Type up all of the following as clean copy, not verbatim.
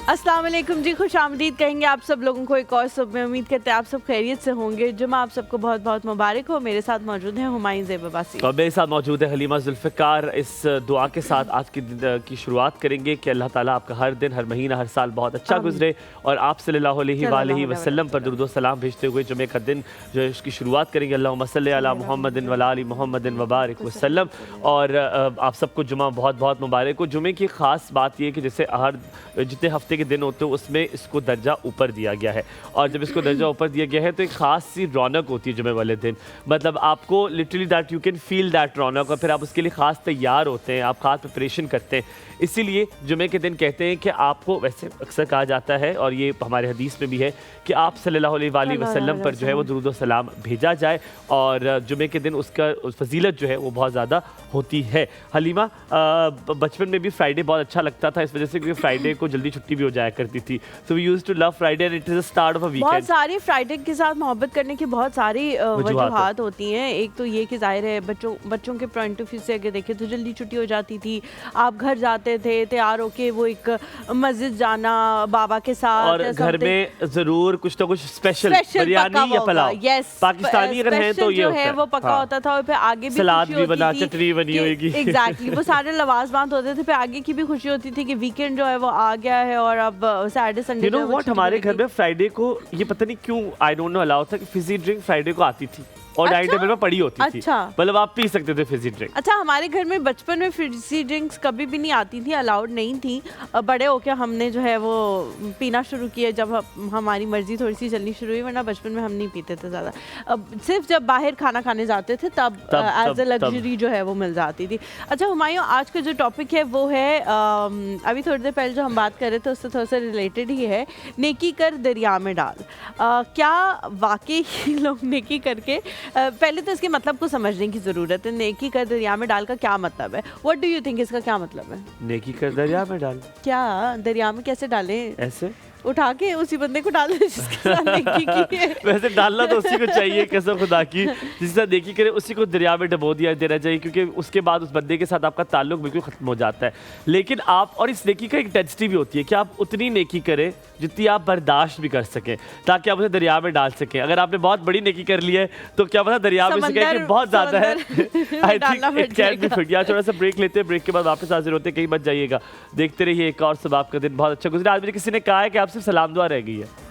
अस्सलाम वालेकुम जी, खुश आमदीद कहेंगे आप सब लोगों को एक और सुबह। उम्मीद करते हैं आप सब खैरियत से होंगे। जुमा आप सबको बहुत बहुत मुबारक हो। मेरे साथ मौजूद हैं हुमायूं ज़ेब अब्बासी और मेरे साथ मौजूद है हलीमा जुल्फ़िकार। इस दुआ के साथ आज की दिन की शुरुआत करेंगे कि अल्लाह ताला आपका हर दिन, हर महीना, हर साल बहुत अच्छा गुजरे और आप सल्लल्लाहु अलैहि वसल्लम पर दुरूद व सलाम भेजते हुए जुमे का दिन जो है उसकी शुरुआत करेंगे। अल्लाहुम्मा सल्लि अला मुहम्मदिन व आलि मुहम्मदिन व बारिक वसल्लम। और आप सबको जुमा बहुत बहुत मुबारक हो। जुमे की ख़ास बात ये कि जैसे हर जितने हफ्ते के दिन होते हैं उसमें इसको दर्जा ऊपर दिया गया है, और जब इसको दर्जा ऊपर दिया गया है तो एक ख़ास सी रौनक होती है जुमे वाले दिन। मतलब आपको literally that you can feel that रौनक, और फिर आप उसके लिए ख़ास तैयार होते हैं, आप ख़ास प्रिपरेशन करते हैं। इसीलिए जुमे के दिन कहते हैं कि आपको, वैसे अक्सर कहा जाता है और ये हमारे हदीस में भी है कि आप सल्लल्लाहु अलैहि वसल्लम पर जो है वो दुरूद व सलाम भेजा जाए, और जुमे के दिन उसका फजीलत जो है वो बहुत ज़्यादा होती है। हलीमा, बचपन में भी फ्राइडे बहुत अच्छा लगता था इस वजह से क्योंकि फ्राइडे को जल्दी छुट्टी भी हो जाया करती थी। So we used to love Friday and it is the start of a weekend. बहुत सारी फ्राइडे के साथ मोहब्बत करने की बहुत सारी वजूहात होती हैं। एक तो ये कि जाहिर है बच्चों के पॉइंट ऑफ व्यू से अगर देखें तो जल्दी छुट्टी हो जाती थी, आप घर जाते थे तैयार होके, वो एक मस्जिद जाना बाबा के साथ, और घर में जरूर कुछ तो कुछ स्पेशल बिरयानी या पुलाव, यस पाकिस्तानी अगर है तो ये जो है वो पक्का होता था। और फिर आगे भी सलाद भी बना, चटनी बनी होगी। एग्जैक्टली वो सारे लवाजमात होते थे। फिर आगे की भी खुशी होती थी कि वीकेंड जो है वो आ गया है और अब Saturday Sunday. You know what, हमारे घर में फ्राइडे को ये पता नहीं क्यों, आई डोंट नो, अलाउ था कि फिजी ड्रिंक फ्राइडे को आती थी और डाइनिंग टेबल में पड़ी होती थी। अच्छा, मतलब आप पी सकते थे फिजी ड्रिंक। अच्छा, हमारे घर में बचपन में फिजी ड्रिंक्स कभी भी नहीं आती थी, अलाउड नहीं थी। बड़े होकर हमने जो है वो पीना शुरू किया जब हमारी मर्जी थोड़ी सी चलनी शुरू हुई, वरना बचपन में हम नहीं पीते थे ज़्यादा। सिर्फ जब बाहर खाना खाने जाते थे तब एज अ लग्जरी जो है वो मिल जाती थी। अच्छा हुमायूं, आज का जो टॉपिक है वो है, अभी थोड़ी देर पहले जो हम बात कर रहे थे उससे थोड़ा सा रिलेटेड ही है, नेकी कर दरिया में डाल। क्या वाकई ही लोग नेकी करके, पहले तो इसके मतलब को समझने की जरूरत है। नेकी कर दरिया में डाल का क्या मतलब है? व्हाट डू यू थिंक, इसका क्या मतलब है? नेकी कर दरिया में डाल, क्या दरिया में कैसे डालें? ऐसे उठा के उसी बंदे को डाल जिसके साथ नेकी की है। वैसे डालना तो उसी को चाहिए, कसम खुदा की, जिसके साथ नेकी करे उसी को दरिया में डबो दिया देना चाहिए, क्योंकि उसके बाद उस बंदे के साथ आपका ताल्लुक बिल्कुल खत्म हो जाता है। लेकिन आप, और इस नेकी का एक इंटेंसिटी भी होती है कि आप उतनी नेकी करें जितनी आप बर्दाश्त भी कर सकें, ताकि आप उसे दरिया में डाल सकें। अगर आपने बहुत बड़ी नेकी कर ली है तो क्या पता दरिया में से कि बहुत ज्यादा है, I think it can be fit. यार थोड़ा सा ब्रेक लेते हैं, ब्रेक के बाद वापस हाजिर होते हैं, कहीं मत जाइएगा, देखते रहिए एक और सुबह। आपका दिन बहुत अच्छा गुजरा। आज मुझे किसी ने कहा है कि आप सिर्फ सलाम दुआ रह गई है।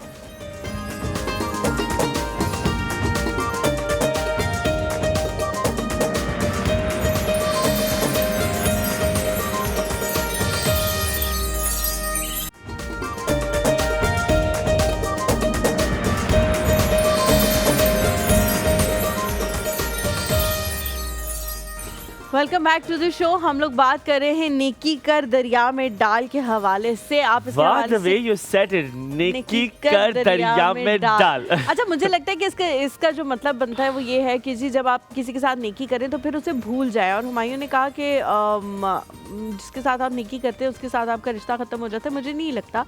Welcome back to the show. हम लोग बात कर रहे हैं नेकी कर दरिया में डाल के हवाले से। आप इसके हवाले से you said it, नेकी कर दरिया में डाल। अच्छा, मुझे लगता है कि इसका जो मतलब बनता है वो ये है कि जी जब आप किसी के साथ नेकी करें तो फिर उसे भूल जाए। और हुमायूं ने कहा कि जिसके साथ आप नेकी करते हैं उसके साथ आपका रिश्ता खत्म हो जाता है। मुझे नहीं लगता।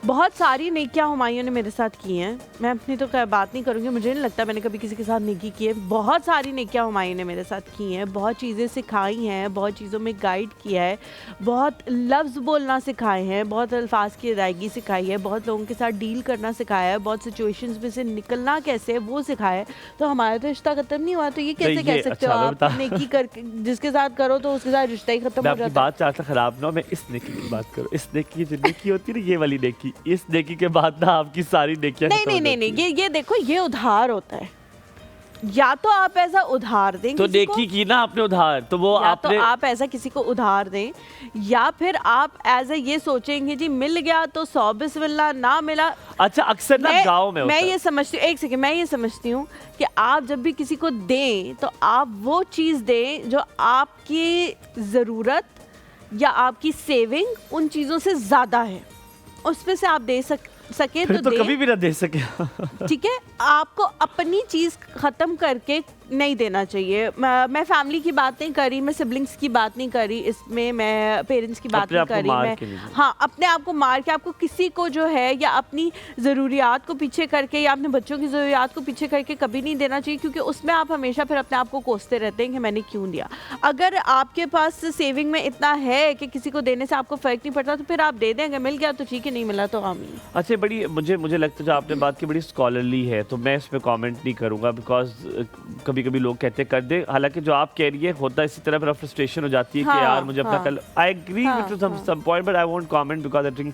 बहुत सारी नेकियां हुमायूं ने मेरे साथ की हैं। मैं अपनी तो बात नहीं करूँगी, मुझे नहीं लगता मैंने कभी किसी के साथ नेकी की है। बहुत सारी नेकियां हुमायूं ने मेरे साथ की हैं, बहुत चीज़ें सिखाई हैं, बहुत चीज़ों में गाइड किया है, बहुत लफ्ज़ बोलना सिखाए हैं, बहुत अल्फाज की अदायगी सिखाई है, बहुत लोगों के साथ डील करना सिखाया है, बहुत सिचुएशंस में से निकलना कैसे है वो सिखाया है। तो हमारा तो रिश्ता ख़त्म नहीं हुआ। तो ये कैसे कह सकते हो आप? नेकी करके जिसके साथ करो तो उसके साथ रिश्ता ही ख़त्म हो जाता है। बात चाहता ख़राब ना, मैं इस नेकी की बात करूँ। इस नेकी जो नेकी होती है ना, ये वाली नेकी, इस नेकी के बाद ना आपकी सारी नेकियां नहीं, ये देखो, ये उधार होता है। या तो आप ऐसा उधार दें, तो नेकी की ना आपने उधार, तो वो आपने, तो आप ऐसा किसी को उधार दें, या फिर आप ऐसा ये सोचेंगे जी मिल गया तो 100 बिस्मिल्लाह, ना मिला। अच्छा, अक्सर ना गाँव में मैं ये समझती हूँ, एक सेकंड, मैं ये समझती हूँ कि आप जब भी किसी को दें तो आप वो चीज़ दें जो आपकी ज़रूरत या आपकी सेविंग उन चीज़ों से ज़्यादा है, उसमें से आप दे सके तो दे। कभी भी ना दे सके। ठीक है, आपको अपनी चीज खत्म करके नहीं देना चाहिए। मैं फैमिली की बात नहीं कर रही, मैं सिबलिंग्स की बात नहीं कर रही, इसमें मैं पेरेंट्स की बात नहीं कर रही, मैं हाँ अपने आप को मार के आपको किसी को जो है या अपनी ज़रूरियात को पीछे करके या अपने बच्चों की ज़रूरियात को पीछे करके कभी नहीं देना चाहिए, क्योंकि उसमें आप हमेशा फिर अपने आप को कोसते रहते हैं कि मैंने क्यों दिया। अगर आपके पास सेविंग में इतना है कि किसी को देने से आपको फ़र्क नहीं पड़ता तो फिर आप दे देंगे, मिल गया तो ठीक है, नहीं मिला तो आमीन। अच्छा, बड़ी मुझे लगता है जो आपने बात की बड़ी स्कॉलरली है, तो मैं इसमें कमेंट नहीं करूँगा, बिकॉज कभी कभी लोग कहते हैं कर दे, हालांकि जो आप कह रही है होता है इसी तरह, मेरा फ्रस्ट्रेशन हो जाती है कि यार मुझे अपना कल, I agree with some point but I won't comment because I think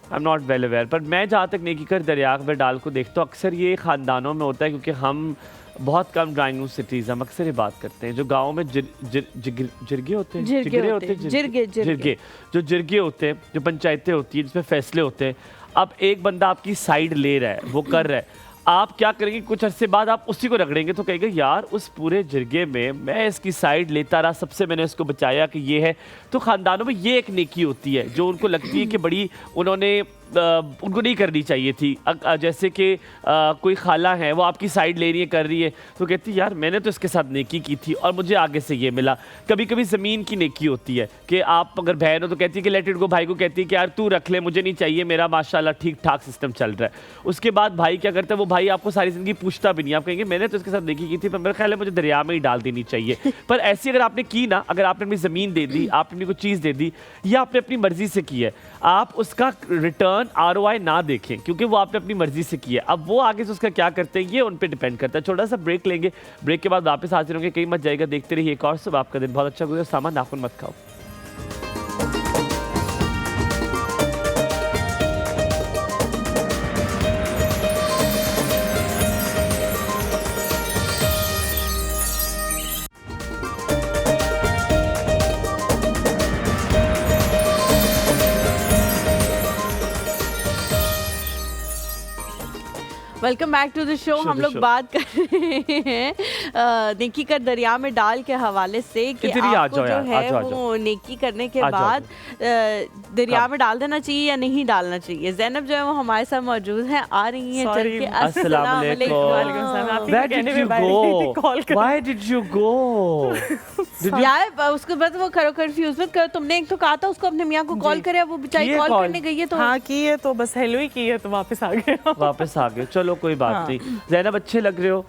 I am not well aware. पर मैं जहाँ तक नेकी कर दरिया में डाल को देखता हूँ, अक्सर ये ख़ानदानों में होता है, क्योंकि हम बहुत कम ड्राइंग रूम सिटीज़ हम अक्सर ये बात करते हैं, जो गाँव में जिरगे होते हैं, जिरगे होते हैं, जिरगे जो जिरगे होते हैं, जो पंचायतें होती हैं जिसमें फैसले होते हैं, अब एक बंदा आपकी साइड ले रहा है, वो कर रहा है, आप क्या करेंगे, कुछ अरसे बाद आप उसी को रगड़ेंगे तो कहेंगे यार उस पूरे जिरगे में मैं इसकी साइड लेता रहा, सबसे मैंने इसको बचाया कि ये है। तो ख़ानदानों में ये एक नेकी होती है जो उनको लगती है कि बड़ी उन्होंने उनको नहीं करनी चाहिए थी। जैसे कि कोई खाला है वो आपकी साइड ले रही है, कर रही है, तो कहती है यार मैंने तो इसके साथ नेकी की थी और मुझे आगे से ये मिला। कभी कभी ज़मीन की नेकी होती है कि आप अगर बहन हो तो कहती है कि लेट इट गो, भाई को कहती है कि यार तू रख ले, मुझे नहीं चाहिए, मेरा माशाल्लाह ठीक ठाक सिस्टम चल रहा है। उसके बाद भाई क्या करता है, वो भाई आपको सारी ज़िंदगी पूछता भी नहीं, आप कहेंगे मैंने तो इसके साथ नेकी की थी पर मेरा ख्याल है मुझे दरिया में ही डाल देनी चाहिए। पर ऐसी अगर आपने की ना, अगर आपने अपनी ज़मीन दे दी, आपने अपनी कोई चीज़ दे दी या आपने अपनी मर्जी से की है, आप उसका रिटर्न ROI ना देखें, क्योंकि वो आपने अपनी मर्जी से की है। अब वो आगे से उसका क्या करते हैं ये उन पे डिपेंड करता है। छोटा सा ब्रेक लेंगे, ब्रेक के बाद वापस हाजिर होंगे, कहीं मत जाएगा, देखते रहिए एक और सुबह। आपका दिन बहुत अच्छा गुजरे, सामान नाखून मत खाओ। Welcome back to the show. हम लोग बात कर रहे हैं नेकी कर दरिया में डाल के हवाले से कि आपको जो है वो नेकी करने के बाद दरिया में डाल देना चाहिए या नहीं डालना चाहिए। ज़ैनब जो है वो हमारे साथ मौजूद हैं, आ रही हैं चल के। अस्सलाम वालेकुम। Why did you go? यार उसके बाद वो करो कंफ्यूज मत करो, तुमने एक तो कहा था उसको अपने मियाँ को कॉल करे, वो बेचारी कॉल करने गई है तो हाँ की है, तो बस हेलो ही की है तो वापस आ गए। वापस आ गए, चलो कोई बात नहीं। ज़ैनब अच्छे लग रहे हो,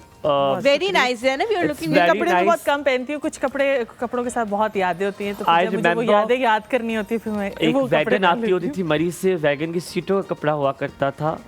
वेरी नाइस है ना, यू आर लुकिंग। कपड़े तो बहुत कम पहनती हूँ, कुछ कपड़ों के साथ बहुत यादें होती हैं, तो जब मुझे वो यादें याद करनी होती है फिर मैं एक वैगन आती होती थी मरी से, वैगन की सीटों का कपड़ा हुआ करता था,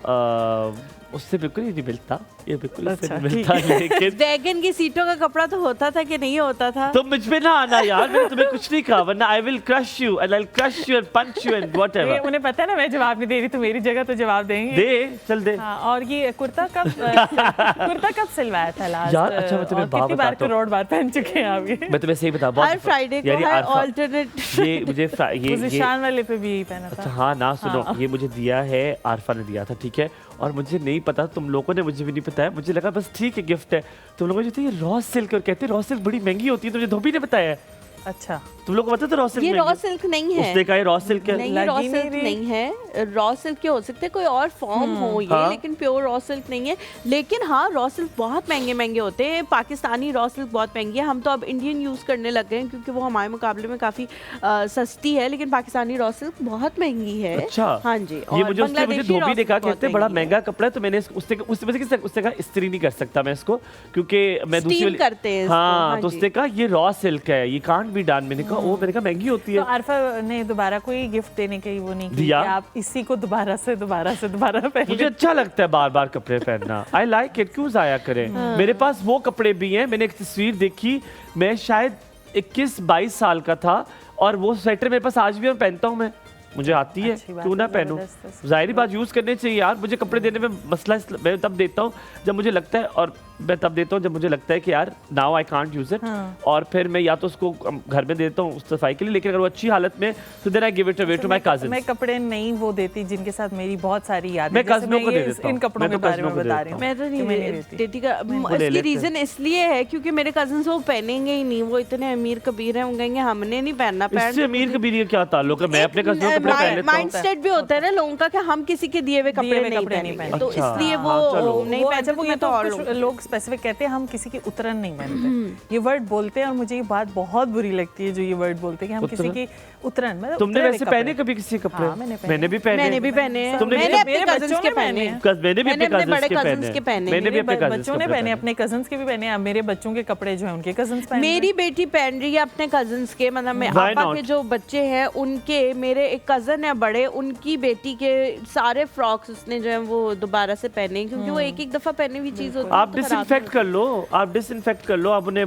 उससे बिल्कुल ही नहीं मिलता, ये बिल्कुल नहीं मिलता। लेकिन वैगन की सीटों का कपड़ा तो होता था कि नहीं होता था? तो मुझ पे ना आना यार, मैंने तुम्हें कुछ नहीं कहा, वरना I will crush you and I will crush you and punch you and whatever. उन्हें पता है ना मैं जवाब नहीं दे रही, तो मेरी जगह तो जवाब देंगे। दे चल दे। हाँ, और ये कुर्ता कब सिलवाया था लास्ट यार? अच्छा मैं तुम्हें कितनी बार करोड़ बार पहन चुके हैं आप ये? मैं तुम्हें सही बता, बहुत हर फ्राइडे को हर अल्टरनेट ये मुझे ये शान वाले पे भी यही पहना था। अच्छा हाँ ना सुनो, ये मुझे दिया है आरफा ने दिया था, ठीक है, और मुझे नहीं पता, तुम लोगों ने मुझे भी नहीं बताया, मुझे लगा बस ठीक है गिफ्ट है। तुम लोगों जो ये रॉ सिल्क, और कहते हैं रॉ सिल्क बड़ी महंगी होती है, तुझे धोबी ने बताया है। अच्छा तुम लोग को पता था रॉ सिल्क? ये रॉ सिल्क नहीं है, उसने कहा ये रॉ सिल्क है। नहीं ये रॉ सिल्क नहीं है, रॉ सिल्क के हो सकते हैं कोई और फॉर्म हो ये, लेकिन प्योर रॉ सिल्क नहीं है। लेकिन हाँ रॉ सिल्क बहुत महंगे होते हैं, पाकिस्तानी रॉ सिल्क बहुत महंगी है। हम तो अब इंडियन यूज करने लग गए हैं क्योंकि वो हमारे मुकाबले में काफी सस्ती है, लेकिन पाकिस्तानी रॉ सिल्क बहुत महंगी है। अच्छा हाँ जी, ये मुझे धोबी ने कहा कहते बड़ा महंगा कपड़ा है, तो मैंने उससे कहा इस्त्री नहीं कर सकता मैं इसको, क्योंकि मैं दूसरी करते हैं। हाँ तो उसने कहा ये रॉ सिल्क है, ये कांट बी डन। मैंने कहा मैंने कहा महंगी होती है। तो आरफा ने दोबारा कोई गिफ्ट देने की वो नहीं दिया, आप इसी को दोबारा से पहन। मुझे अच्छा लगता है बार बार कपड़े पहनना, आई लाइक इट, क्यों जाया करें। मेरे पास वो कपड़े भी हैं, मैंने एक तस्वीर देखी, मैं शायद 21-22 साल का था और वो स्वेटर मेरे पास आज भी पहनता हूँ मैं, मुझे आती है, क्यों ना पहनूं। जाहिर बात यूज करने चाहिए यार। मुझे कपड़े देने में मसला मैं तब देता हूँ जब मुझे लगता है, और मैं तब देता हूँ जब मुझे लगता है कि यार now I can't use it, और फिर मैं या तो उसको घर में देता हूँ उस सफाई के लिए, लेकिन अगर वो अच्छी हालत में तो then I give it away to my cousins. मैं कपड़े नहीं वो देती जिनके साथ मेरी बहुत सारी यादें, मैं कजिनों को दे देता हूं, इन कपड़ों के बारे में बता रही हूं। मैं तो नहीं देती का, इसकी रीजन इसलिए है क्योंकि मेरे कजिन्स वो पहनेंगे ही नहीं, वो इतने अमीर कबीर हैं, वो कहेंगे हमने नहीं पहनना। इससे अमीर कबीर का क्या ताल्लुक है? मैं अपने कजिनों के कपड़े पहन लेता हूं। माइंडसेट भी होता है ना लोगों का कि हम किसी के दिए हुए कपड़े नहीं पहनेंगे, तो इसलिए वो नहीं पहनते। वो तो लोग स्पेसिफिक कहते हैं हम किसी की उतरन नहीं पहनते। ये वर्ड बोलते हैं और मुझे ये बात बहुत बुरी लगती है जो ये वर्ड बोलते हैं कि हम किसी की उतरन, मतलब तुमने वैसे पहने कभी किसी कपड़े? हाँ, मैंने भी पहने। मैंने भी पहने हैं। तुमने मैंने अपने कजिन्स के पहने हैं। मैंने भी अपने बड़े कजिन्स कजिन्स के पहने। मैंने भी अपने बच्चों ने पहने, अपने कजिन्स के भी पहने, मेरे बच्चों के कपड़े जो है उनके कजिन्स पहने। मेरी बेटी पहन रही है अपने कजिन्स के, मतलब मेरे पापा के जो बच्चे हैं उनके, मेरे एक कजन है बड़े, उनकी बेटी के सारे फ्रॉक्स उसने जो है वो दोबारा से पहने, क्योंकि वो एक दफा पहनी हुई चीज होती है। आप डिसइंफेक्ट कर लो, आप डिसइंफेक्ट कर लो, आप उन्हें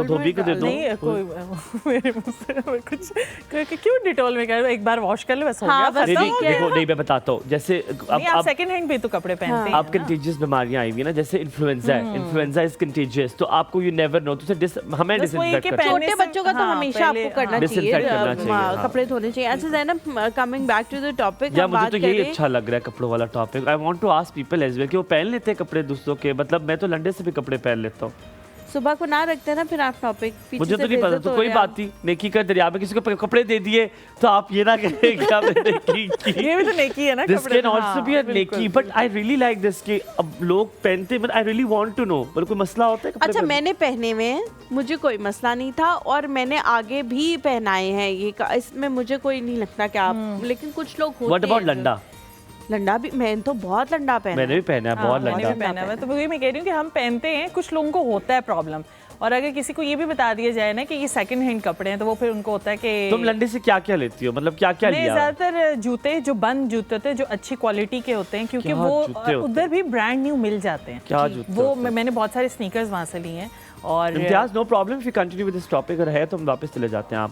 धोबी को दे दो। नहीं कोई मेरे मुंह से कुछ क्यों डिटॉल में कर, एक बार वॉश कर ले बस हो हाँ, गया। बस देखो नहीं मैं बताता हूँ, जैसे आप सेकंड हैंड भी तो कपड़े पहनते हैं। आप कंटेजियस बीमारियां आई हुई है ना, जैसे इन्फ्लुएंजा है, इन्फ्लुएंजा इज कंटेजियस, तो आपको यू नेवर नो, तो हमें डिसइंफेक्ट करना, छोटे बच्चों का तो हमेशा आपको करना चाहिए, कपड़े धोने चाहिए। अच्छा Zainab, coming back to the topic, या मुझे तो यही अच्छा लग रहा है कपड़ों वाला topic. I want to ask people as well कि वो पहन लेते हैं कपड़े दूसरों के, मतलब मैं तो लंडे से भी कपड़े पहन लेता हूँ। सुबह को ना रखते ना फिर आप टॉपिक, मुझे तो नहीं पता, तो कोई बात नहीं, नेकी कर दरिया में किसी को कपड़े दे दिए तो आप ये ना कहें कि आपने नेकी की। ये भी तो नेकी है ना, this can also be a नेकी, but I really like this कि अब लोग पहनते, but I really want to know, पर कोई मसला होता है कपड़े? अच्छा, मैंने पहने में मुझे कोई मसला नहीं था और मैंने आगे भी पहनाए हैं, ये इसमें मुझे कोई नहीं लगता कि आप, लेकिन कुछ लोग होते हैं। What about Landa? लंडा भी, मैंने तो बहुत लंडा पहना, मैंने भी पहना है बहुत लंडा पहना है। तो वही मैं कह रही हूँ कि हम पहनते हैं, कुछ लोगों को होता है प्रॉब्लम, और अगर किसी को ये भी बता दिया जाए ना कि ये सेकंड हैंड कपड़े हैं तो वो फिर उनको होता है कि तुम लंडे से क्या क्या लेती हो, मतलब क्या क्या लिया? ज्यादातर जूते, जो बंद जूते होते हैं, जो अच्छी क्वालिटी के होते हैं, क्योंकि वो उधर भी ब्रांड न्यू मिल जाते हैं। क्या जूते? वो मैंने बहुत सारे स्नीकर्स वहाँ से लिए हैं। और Imtiaz, no problem if you continue with this topic, अगर है तो हम वापस चले जाते हैं। आप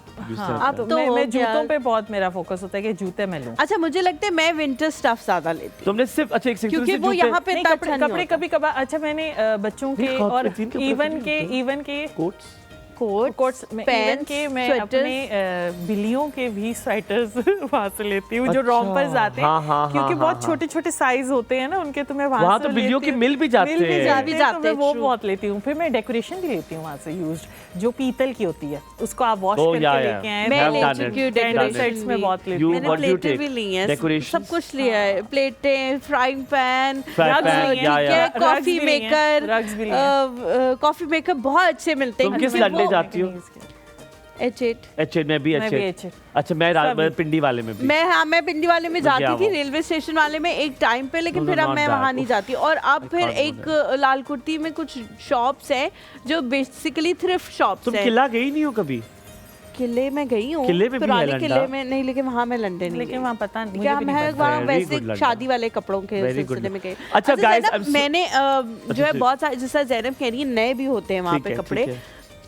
अब तो मैं जूतों पे बहुत मेरा फोकस होता है कि जूते मैं लूं। अच्छा, मुझे लगता है मैं विंटर स्टफ ज्यादा लेती हूं। तुमने सिर्फ अच्छा एक क्योंकि वो यहाँ पे कपड़े कभी कभार, अच्छा मैंने बच्चों के और इवन के कोट्स इवन के मैं अपने बिल्लियों के भी स्वेटर्स वहाँ से लेती हूँ, जो रॉम्पर्स आते हैं, क्योंकि बहुत छोटे छोटे साइज होते हैं ना उनके, तो मैं वहाँ से बिल्लियों के मिल भी जाते हैं, तो मैं वो बहुत लेती हूँ। फिर मैं डेकोरेशन भी लेती हूँ वहाँ से, यूज्ड जो पीतल की होती है, उसको आप वॉश करके लेके आए। मैं ले चुकी हूँ डेकोरेशन सेट्स में बहुत लेती हूँ, मैंने प्लेटें भी ली हैं, सब कुछ लिया है, प्लेटें, frying pan, coffee maker, coffee maker बहुत अच्छे मिलते हैं। तुम किस लंडे जाती हो? H8 में भी H8। अच्छा, मैं पिंडी वाले में भी, मैं पिंडी वाले में जाती थी, रेलवे स्टेशन वाले में एक टाइम पे, लेकिन फिर अब मैं वहाँ नहीं जाती। और अब फिर एक लाल कुर्ती में कुछ शॉप्स हैं जो बेसिकली थ्रिफ्ट शॉप्स हैं। तुम किला गई नहीं हो कभी? किले में गई हूँ, पुराने किले में नहीं, लेकिन वहाँ मैं लंदन नहीं, लेकिन वहाँ पता नहीं, क्या मैं वहाँ वैसे शादी वाले कपड़ों के सिलसिले में गई। अच्छा गाइस, मैंने जो है बहुत सारे, जैसा ज़ैनब कह रही है, नए भी होते हैं वहाँ पे कपड़े,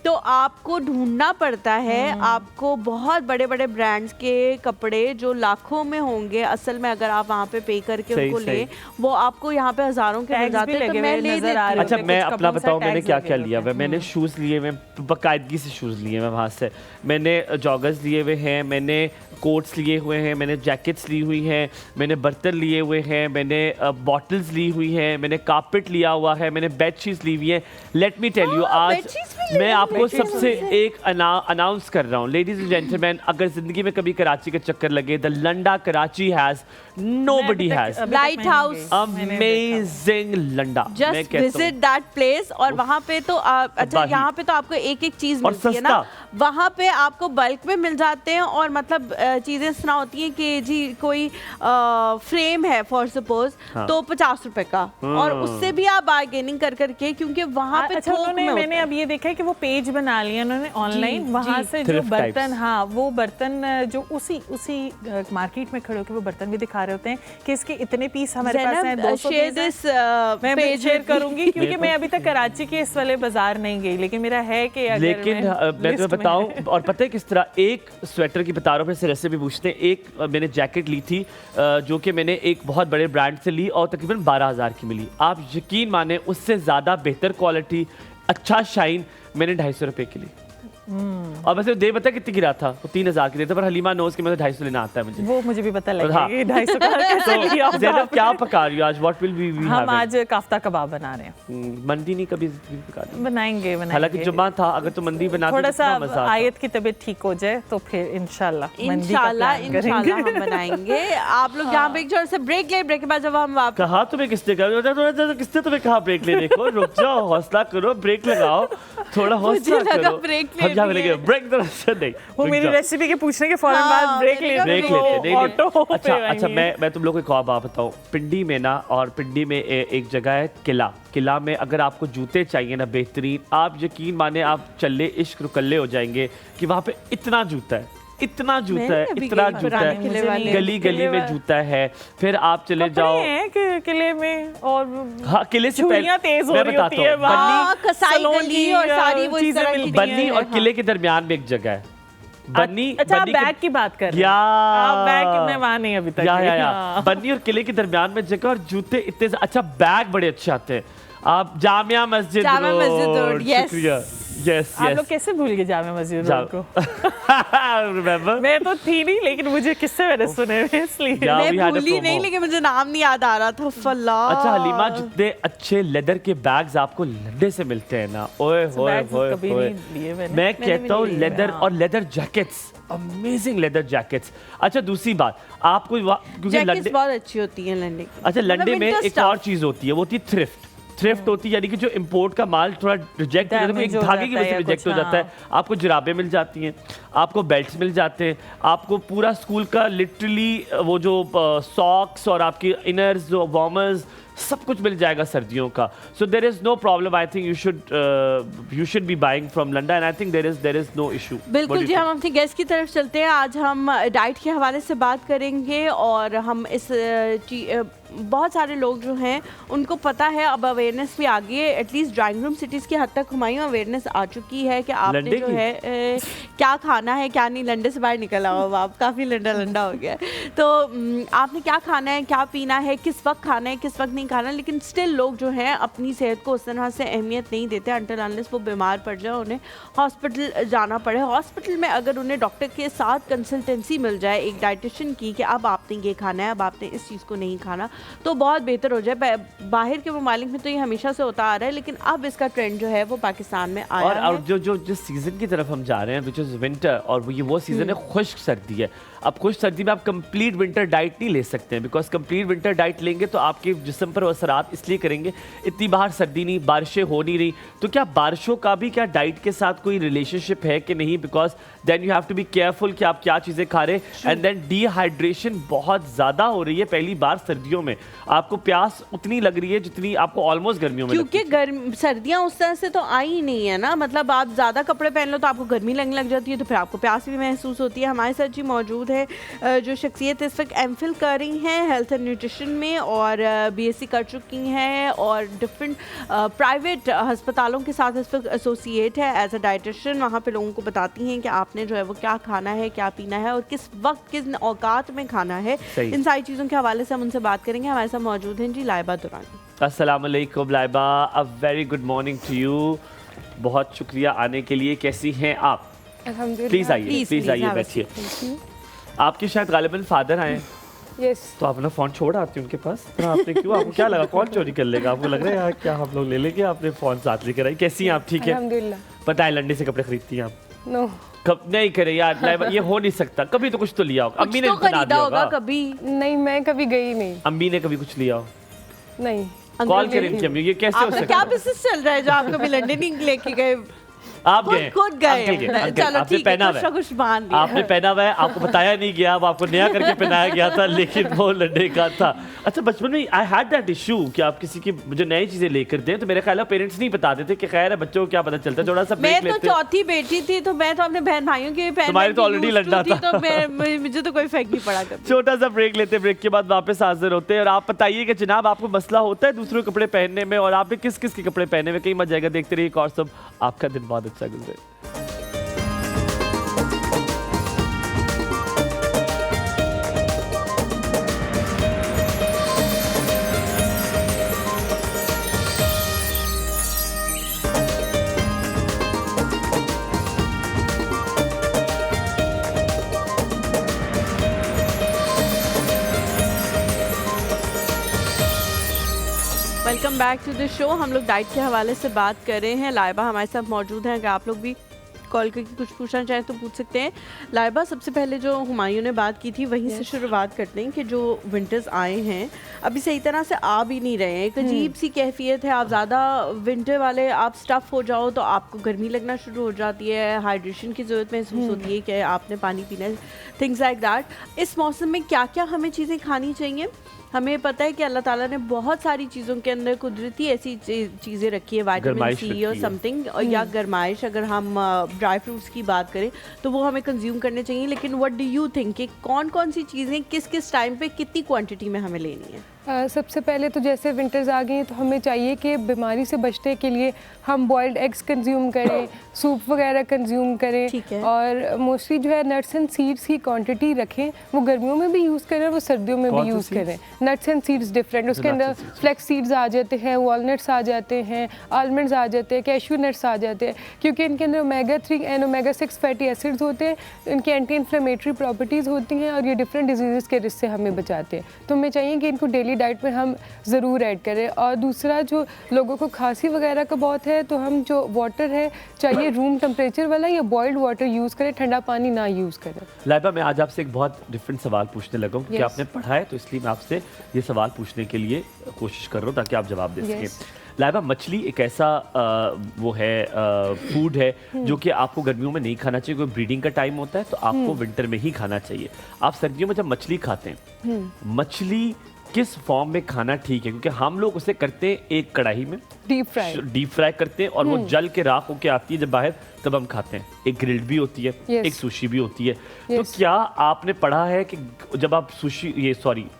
तो आपको ढूंढना पड़ता है, आपको बहुत बड़े बड़े ब्रांड्स के कपड़े जो लाखों में होंगे, असल में अगर आप वहाँ पे पे करके उनको ले, वो आपको यहाँ पे हज़ारों के मिल जाते हैं, तो मैं ले लेती हूँ। अच्छा, मैं अपना बताऊँ मैंने क्या क्या लिया हुआ। मैंने शूज़ लिए हुए, बाकायदगी से शूज़ लिए हुए वहाँ से, मैंने जॉगर्स लिए हुए हैं, मैंने कोट्स लिए हुए हैं, मैंने जैकेट्स ली हुई हैं, मैंने बर्तन लिए हुए हैं, मैंने बॉटल्स ली हुई हैं, मैंने कारपेट लिया हुआ है, मैंने बेडशीट्स ली हुई हैं। लेट मी टेल यू, आज मैं आपको सबसे एक अनाउंस कर रहा हूँ, लेडीज एंड जेंटलमैन, अगर जिंदगी में कभी कराची का चक्कर लगे, the landa Karachi has, nobody has, lighthouse, amazing landa, just visit that place. और वहाँ पे तो अच्छा, यहाँ पे तो आपको एक एक चीज मिलती है ना, वहाँ पे आपको बल्क में मिल जाते हैं, और मतलब चीजें सुना होती हैं कि जी कोई फ्रेम है फॉर सपोज, तो 50 रुपए का, और उससे भी आप बार्गेनिंग कर करके, क्योंकि वहाँ पे थोक में मैंने अब ये देखा है कि वो पेज बना लिया उन्होंने ऑनलाइन, वहाँ से जो बर्तन, हाँ वो बर्तन जो उसी मार्केट में खड़े होकर वो बर्तन भी दिखा रहे होते हैं कि इसके इतने पीस हमारे पास हैं, 200 पीस। मैं शेयर करूंगी क्योंकि मैं अभी तक कराची के इस वाले बाजार नहीं गई, लेकिन मेरा है कि अगर लेकिन मैं तुम्हें बताऊं, और पता है किस तरह, एक स्वेटर की बता रहा हूँ, फिर से रेसिपी पूछते हैं। एक मैंने जैकेट ली थी जो कि मैंने एक बहुत बड़े ब्रांड से ली और तकरीबन 12,000 की मिली। आप यकीन माने उससे ज़्यादा बेहतर क्वालिटी, अच्छा शाइन मैंने 250 रुपये की ली। और वैसे दे पता है कितनी गिरा था, वो 3000 की देता, पर हलीमा नोज के मुझे 250 लेना आता है मुझे। वो मुझे भी पता लगा हाँ। कि 250 का कैसे लिया होगा ज़ैनब आपने। क्या पका रही हो आज? व्हाट विल वी हम आज काफ्ता कबाब बना रहे हैं। मंदी नहीं कभी पका दी? बनाएंगे हालांकि जुम्मा था, अगर तो मंदी बना थोड़ा सा मजा आयत की तबीयत ठीक हो जाए तो फिर इंशाल्लाह इंशाल्लाह हम बनाएंगे। आप लोग यहाँ पे एक छोटा सा ब्रेक ले, ब्रेक के बाद जब हम वापस कहा तुम्हें किसने कहा, किसने तुम्हें कहा ब्रेक लेने को? रुक जाओ, हौसला करो, ब्रेक लगाओ, थोड़ा हौसला करो। ब्रेक हम लेंगे ब्रेक नहीं, वो मेरी रेसिपी के पूछने के फौरन बाद ब्रेक लेते हैं। अच्छा मैं तुम लोग को एक और बात बताऊं। पिंडी में ना, और पिंडी में एक जगह है किला में अगर आपको जूते चाहिए ना बेहतरीन, आप यकीन माने आप चले इश्क रुकल्ले हो जाएंगे कि वहाँ पे इतना जूता है, इतना जूता है, गली गली में जूता है। फिर आप चले जाओ किले में, और हाँ किले से पहले तेज मैं बताता हूँ, बन्नी और किले के दरमियान में एक जगह है बन्नी। अच्छा आप बैग की बात कर रहे हैं? आप बैग में वहाँ नहीं अभी तक। या बन्नी और किले के दरमियान में जगह, और जूते इतने अच्छा, बैग बड़े अच्छे आते हैं। आप जामिया मस्जिद रोड, शुक्रिया। यस आप लोग कैसे भूल गए जामिया मस्जिद रोड को? रिमेंबर मैं तो थी नहीं, लेकिन मुझे किससे मैंने सुने हुए, इसलिए मैं भूली नहीं, लेकिन मुझे नाम नहीं याद आ रहा था। फल्लाह। अच्छा हलीमा, जितने अच्छे लेदर के बैग्स आपको लंडे से मिलते हैं ना, ओए होए होए होए, मैं कहता हूँ लेदर और leather jackets, amazing leather jackets. अच्छा दूसरी बात, आपको क्योंकि लंडे बहुत अच्छी होती है लंडे की। अच्छा लंडे में एक और चीज होती है, वो होती है थ्रिफ्ट होती है, यानी कि जो इंपोर्ट का माल थोड़ा रिजेक्ट हो जाता है, एक धागे की वजह से रिजेक्ट हो जाता है। आपको जुराबें मिल जाती हैं, आपको बेल्ट्स मिल जाते हैं, आपको पूरा स्कूल का लिटरली वो जो सॉक्स और आपकी इनर्स, जो वार्मर्स, सब कुछ मिल जाएगा सर्दियों का। So there is no problem. I think you should be buying from London, and I think there is no issue. बिल्कुल जी, हम अपनी गेस्ट की तरफ चलते हैं। आज हम डाइट के हवाले से बात करेंगे, और हम इस बहुत सारे लोग जो हैं उनको पता है, अब अवेयरनेस भी आ गई है, एटलीस्ट ड्राइंग रूम सिटीज़ की हद तक हुमायूं अवेयरनेस आ चुकी है कि आपने जो है क्या खाना है क्या नहीं। लंडे से बाहर निकल आओ आप, काफ़ी लंडा हो गया है। तो आपने क्या खाना है, क्या पीना है, किस वक्त खाना है, किस वक्त नहीं खाना, लेकिन स्टिल लोग जो हैं अपनी सेहत को उस तरह से अहमियत नहीं देते अंटिल अनलेस वो बीमार पड़ जाए, उन्हें हॉस्पिटल जाना पड़े। हॉस्पिटल में अगर उन्हें डॉक्टर के साथ कंसल्टेंसी मिल जाए एक डाइटिशियन की कि अब आपने ये खाना है, अब आपने इस चीज़ को नहीं खाना, तो बहुत बेहतर हो जाए। बाहर के ममालिक में तो ये हमेशा से होता आ रहा है, लेकिन अब इसका ट्रेंड जो है वो पाकिस्तान में आया है। और जो जिस सीजन की तरफ हम जा रहे हैं, विच इज़ विंटर, और वो सीजन है खुश्क सर्दी है। अब खुश्क सर्दी में आप कंप्लीट विंटर डाइट नहीं ले सकते हैं, बिकॉज कंप्लीट विंटर डाइट लेंगे तो आपके जिस्म पर असरात इसलिए करेंगे, इतनी बाहर सर्दी नहीं, बारिशें हो नहीं रही, तो क्या बारिशों का भी क्या डाइट के साथ कोई रिलेशनशिप है कि नहीं? Because then you have to be careful कि आप क्या चीज़ें खा रहे हैं। एंड देन डिहाइड्रेशन बहुत ज़्यादा हो रही है पहली बार सर्दियों में, आपको प्यास उतनी लग रही है जितनी आपको ऑलमोस्ट गर्मियों में, क्योंकि सर्दियाँ उस तरह से तो आई ही नहीं है ना। मतलब आप ज़्यादा कपड़े पहन लो तो आपको गर्मी लगने लग जाती है, तो फिर आपको प्यास भी महसूस होती है। हमारे साथ जी मौजूद है जो शख्सियत इस वक्त एमफिल कर रही हैं हेल्थ एंड न्यूट्रिशन में, और बीएससी कर चुकी हैं, और डिफरेंट प्राइवेट अस्पतालों के साथ इस वक्त एसोसिएट है एज अ डाइटिशियन। वहाँ पे लोगों को बताती हैं कि आपने जो है वो क्या खाना है, क्या पीना है, और किस वक्त किस औकात में खाना है। इन सारी चीज़ों के हवाले से हम उनसे बात करेंगे। हमारे साथ मौजूद हैं जी लाइबा दुरानी। अस्सलाम वालेकुम Laiba, a very good morning to you. बहुत शुक्रिया आने के लिए, कैसी हैं आप? प्लीज आइए, प्लीज आइए, बैठिए। आपके शायद गालिबन फादर आए। यस। तो आप अपना फ़ोन छोड़ आती हैं उनके पास? आपने क्यों, आपको क्या लगा कौन चोरी कर लेगा? आपको लग रहा है यार क्या हम लोग ले लेंगे? आपने फ़ोन साथ लेकर आई। कैसी हैं आप? ठीक है अल्हम्दुलिल्लाह। पता है लंडे से कपड़े खरीदती हैं आप? नो, कब नहीं करे यार, ये हो नहीं सकता। कभी तो कुछ तो लिया होगा, अम्मी ने तो बना खरीदा दिया होगा होगा। कभी। नहीं मैं कभी गई नहीं। अम्मी ने कभी कुछ लिया हो? नहीं। कॉल करें इनकी अम्मी, ये कैसे हो आपका सकता क्या है? बिजनेस चल रहा है जो आप कभी लंदन नहीं लेके गए? आप गए? खुद गए। अंकल, चलो आपने ठीक है, पहना कुछ ना हुआ है। कुछ मान लिया। आपने पहना हुआ है, आपको बताया नहीं गया, वो आपको नया करके पहनाया गया था, लेकिन वो लंडे का था। अच्छा बचपन में आई हैड दैट इशू कि आप किसी की मुझे नई चीजें लेकर दें, तो मेरे ख्याल में पेरेंट्स नहीं बता देते कि खैर है बच्चों को क्या पता चलता, थोड़ा सा मैं ब्रेक तो लेते। चौथी बेटी थी, तो मैं तो अपने बहन भाइयों के पहन तुम्हारी तो already लंडा था। तो मुझे तो कोई फर्क नहीं पड़ा कभी। छोटा सा ब्रेक लेते, ब्रेक के बाद वापस हाजिर होते हैं। और आप बताइए कि जनाब आपको मसला होता है दूसरों के कपड़े पहनने में, और आपने किस किस के कपड़े पहने में? कहीं मजा आएगा, देखते रहिए और सब आपका दिन बहुत अच्छा गुजरे। Welcome back to the show. हम लोग डाइट के हवाले से बात कर रहे हैं। लाइबा हमारे साथ मौजूद हैं, अगर आप लोग भी कॉल करके कुछ पूछना चाहें तो पूछ सकते हैं। लाइबा, सबसे पहले जो हुमायूं ने बात की थी वहीं से शुरुआत करते हैं कि जो विंटर्स आए हैं अभी सही तरह से आ भी नहीं रहे हैं। एक अजीब सी कैफियत है। आप ज़्यादा विंटर वाले आप स्टफ़ हो जाओ तो आपको गर्मी लगना शुरू हो जाती है, हाइड्रेशन की ज़रूरत महसूस होती है कि आपने पानी पीना है, थिंग्स लाइक दैट। इस मौसम में क्या क्या हमें चीज़ें खानी चाहिए? हमें पता है कि अल्लाह ताला ने बहुत सारी चीज़ों के अंदर कुदरती ऐसी चीज़ें रखी है, विटामिन सी और समथिंग, या गरमाइश। अगर हम ड्राई फ्रूट्स की बात करें तो वो हमें कंज्यूम करने चाहिए। लेकिन व्हाट डू यू थिंक कि कौन कौन सी चीज़ें किस किस टाइम पे कितनी क्वांटिटी में हमें लेनी है? सबसे पहले तो जैसे विंटर्स आ गई हैं तो हमें चाहिए कि बीमारी से बचने के लिए हम बॉइल्ड एग्स कंज्यूम करें, सूप वगैरह कंज्यूम करें, और मोस्टली जो है नट्स एंड सीड्स की क्वांटिटी रखें। वो गर्मियों में भी यूज़ करें, वो सर्दियों में भी यूज़ करें। नट्स एंड सीड्स डिफरेंट, उसके अंदर फ्लेक्स सीड्स आ जाते हैं, वॉलनट्स आ जाते हैं, आलमंड्स आ जाते हैं, कैश्यू नट्स आ जाते हैं, क्योंकि इनके अंदर ओमेगा-3 एंड ओमेगा-6 फैटी एसिड्स होते हैं। इनकी एंटी इन्फ्लेमेटरी प्रॉपर्टीज़ होती हैं और ये डिफरेंट डिजीज़ के रिस्क से हमें बचाते हैं। तो हमें चाहिए कि इनको डेली डाइट में हम ज़रूर ऐड करें। और दूसरा, जो लोगों को खांसी वगैरह का बहुत है तो हम जो वाटर है चाहिए रूम टेम्परेचर वाला या बॉइल्ड वाटर यूज़ करें, ठंडा पानी ना यूज़ करें। लाइबा, मैं आज आपसे एक बहुत डिफरेंट सवाल पूछने लगा हूँ क्योंकि आपने पढ़ा है, तो इसलिए मैं आपसे ये सवाल पूछने के लिए कोशिश कर रहा हूँ ताकि आप जवाब दे सकें। लाइबा, मछली एक ऐसा वो है फूड है जो कि आपको गर्मियों में नहीं खाना चाहिए। कोई ब्रीडिंग का टाइम होता है तो आपको विंटर में ही खाना चाहिए। आप सर्दियों में जब मछली खाते हैं, मछली किस फॉर्म में खाना ठीक है? क्योंकि हम लोग उसे करते हैं एक कढ़ाई में डीप फ्राई करते हैं और वो जल के राख होके आती है जब बाहर, तब हम खाते हैं। एक ग्रिल्ड भी होती है, एक सुशी भी होती है। तो क्या आपने पढ़ा है कि जब आप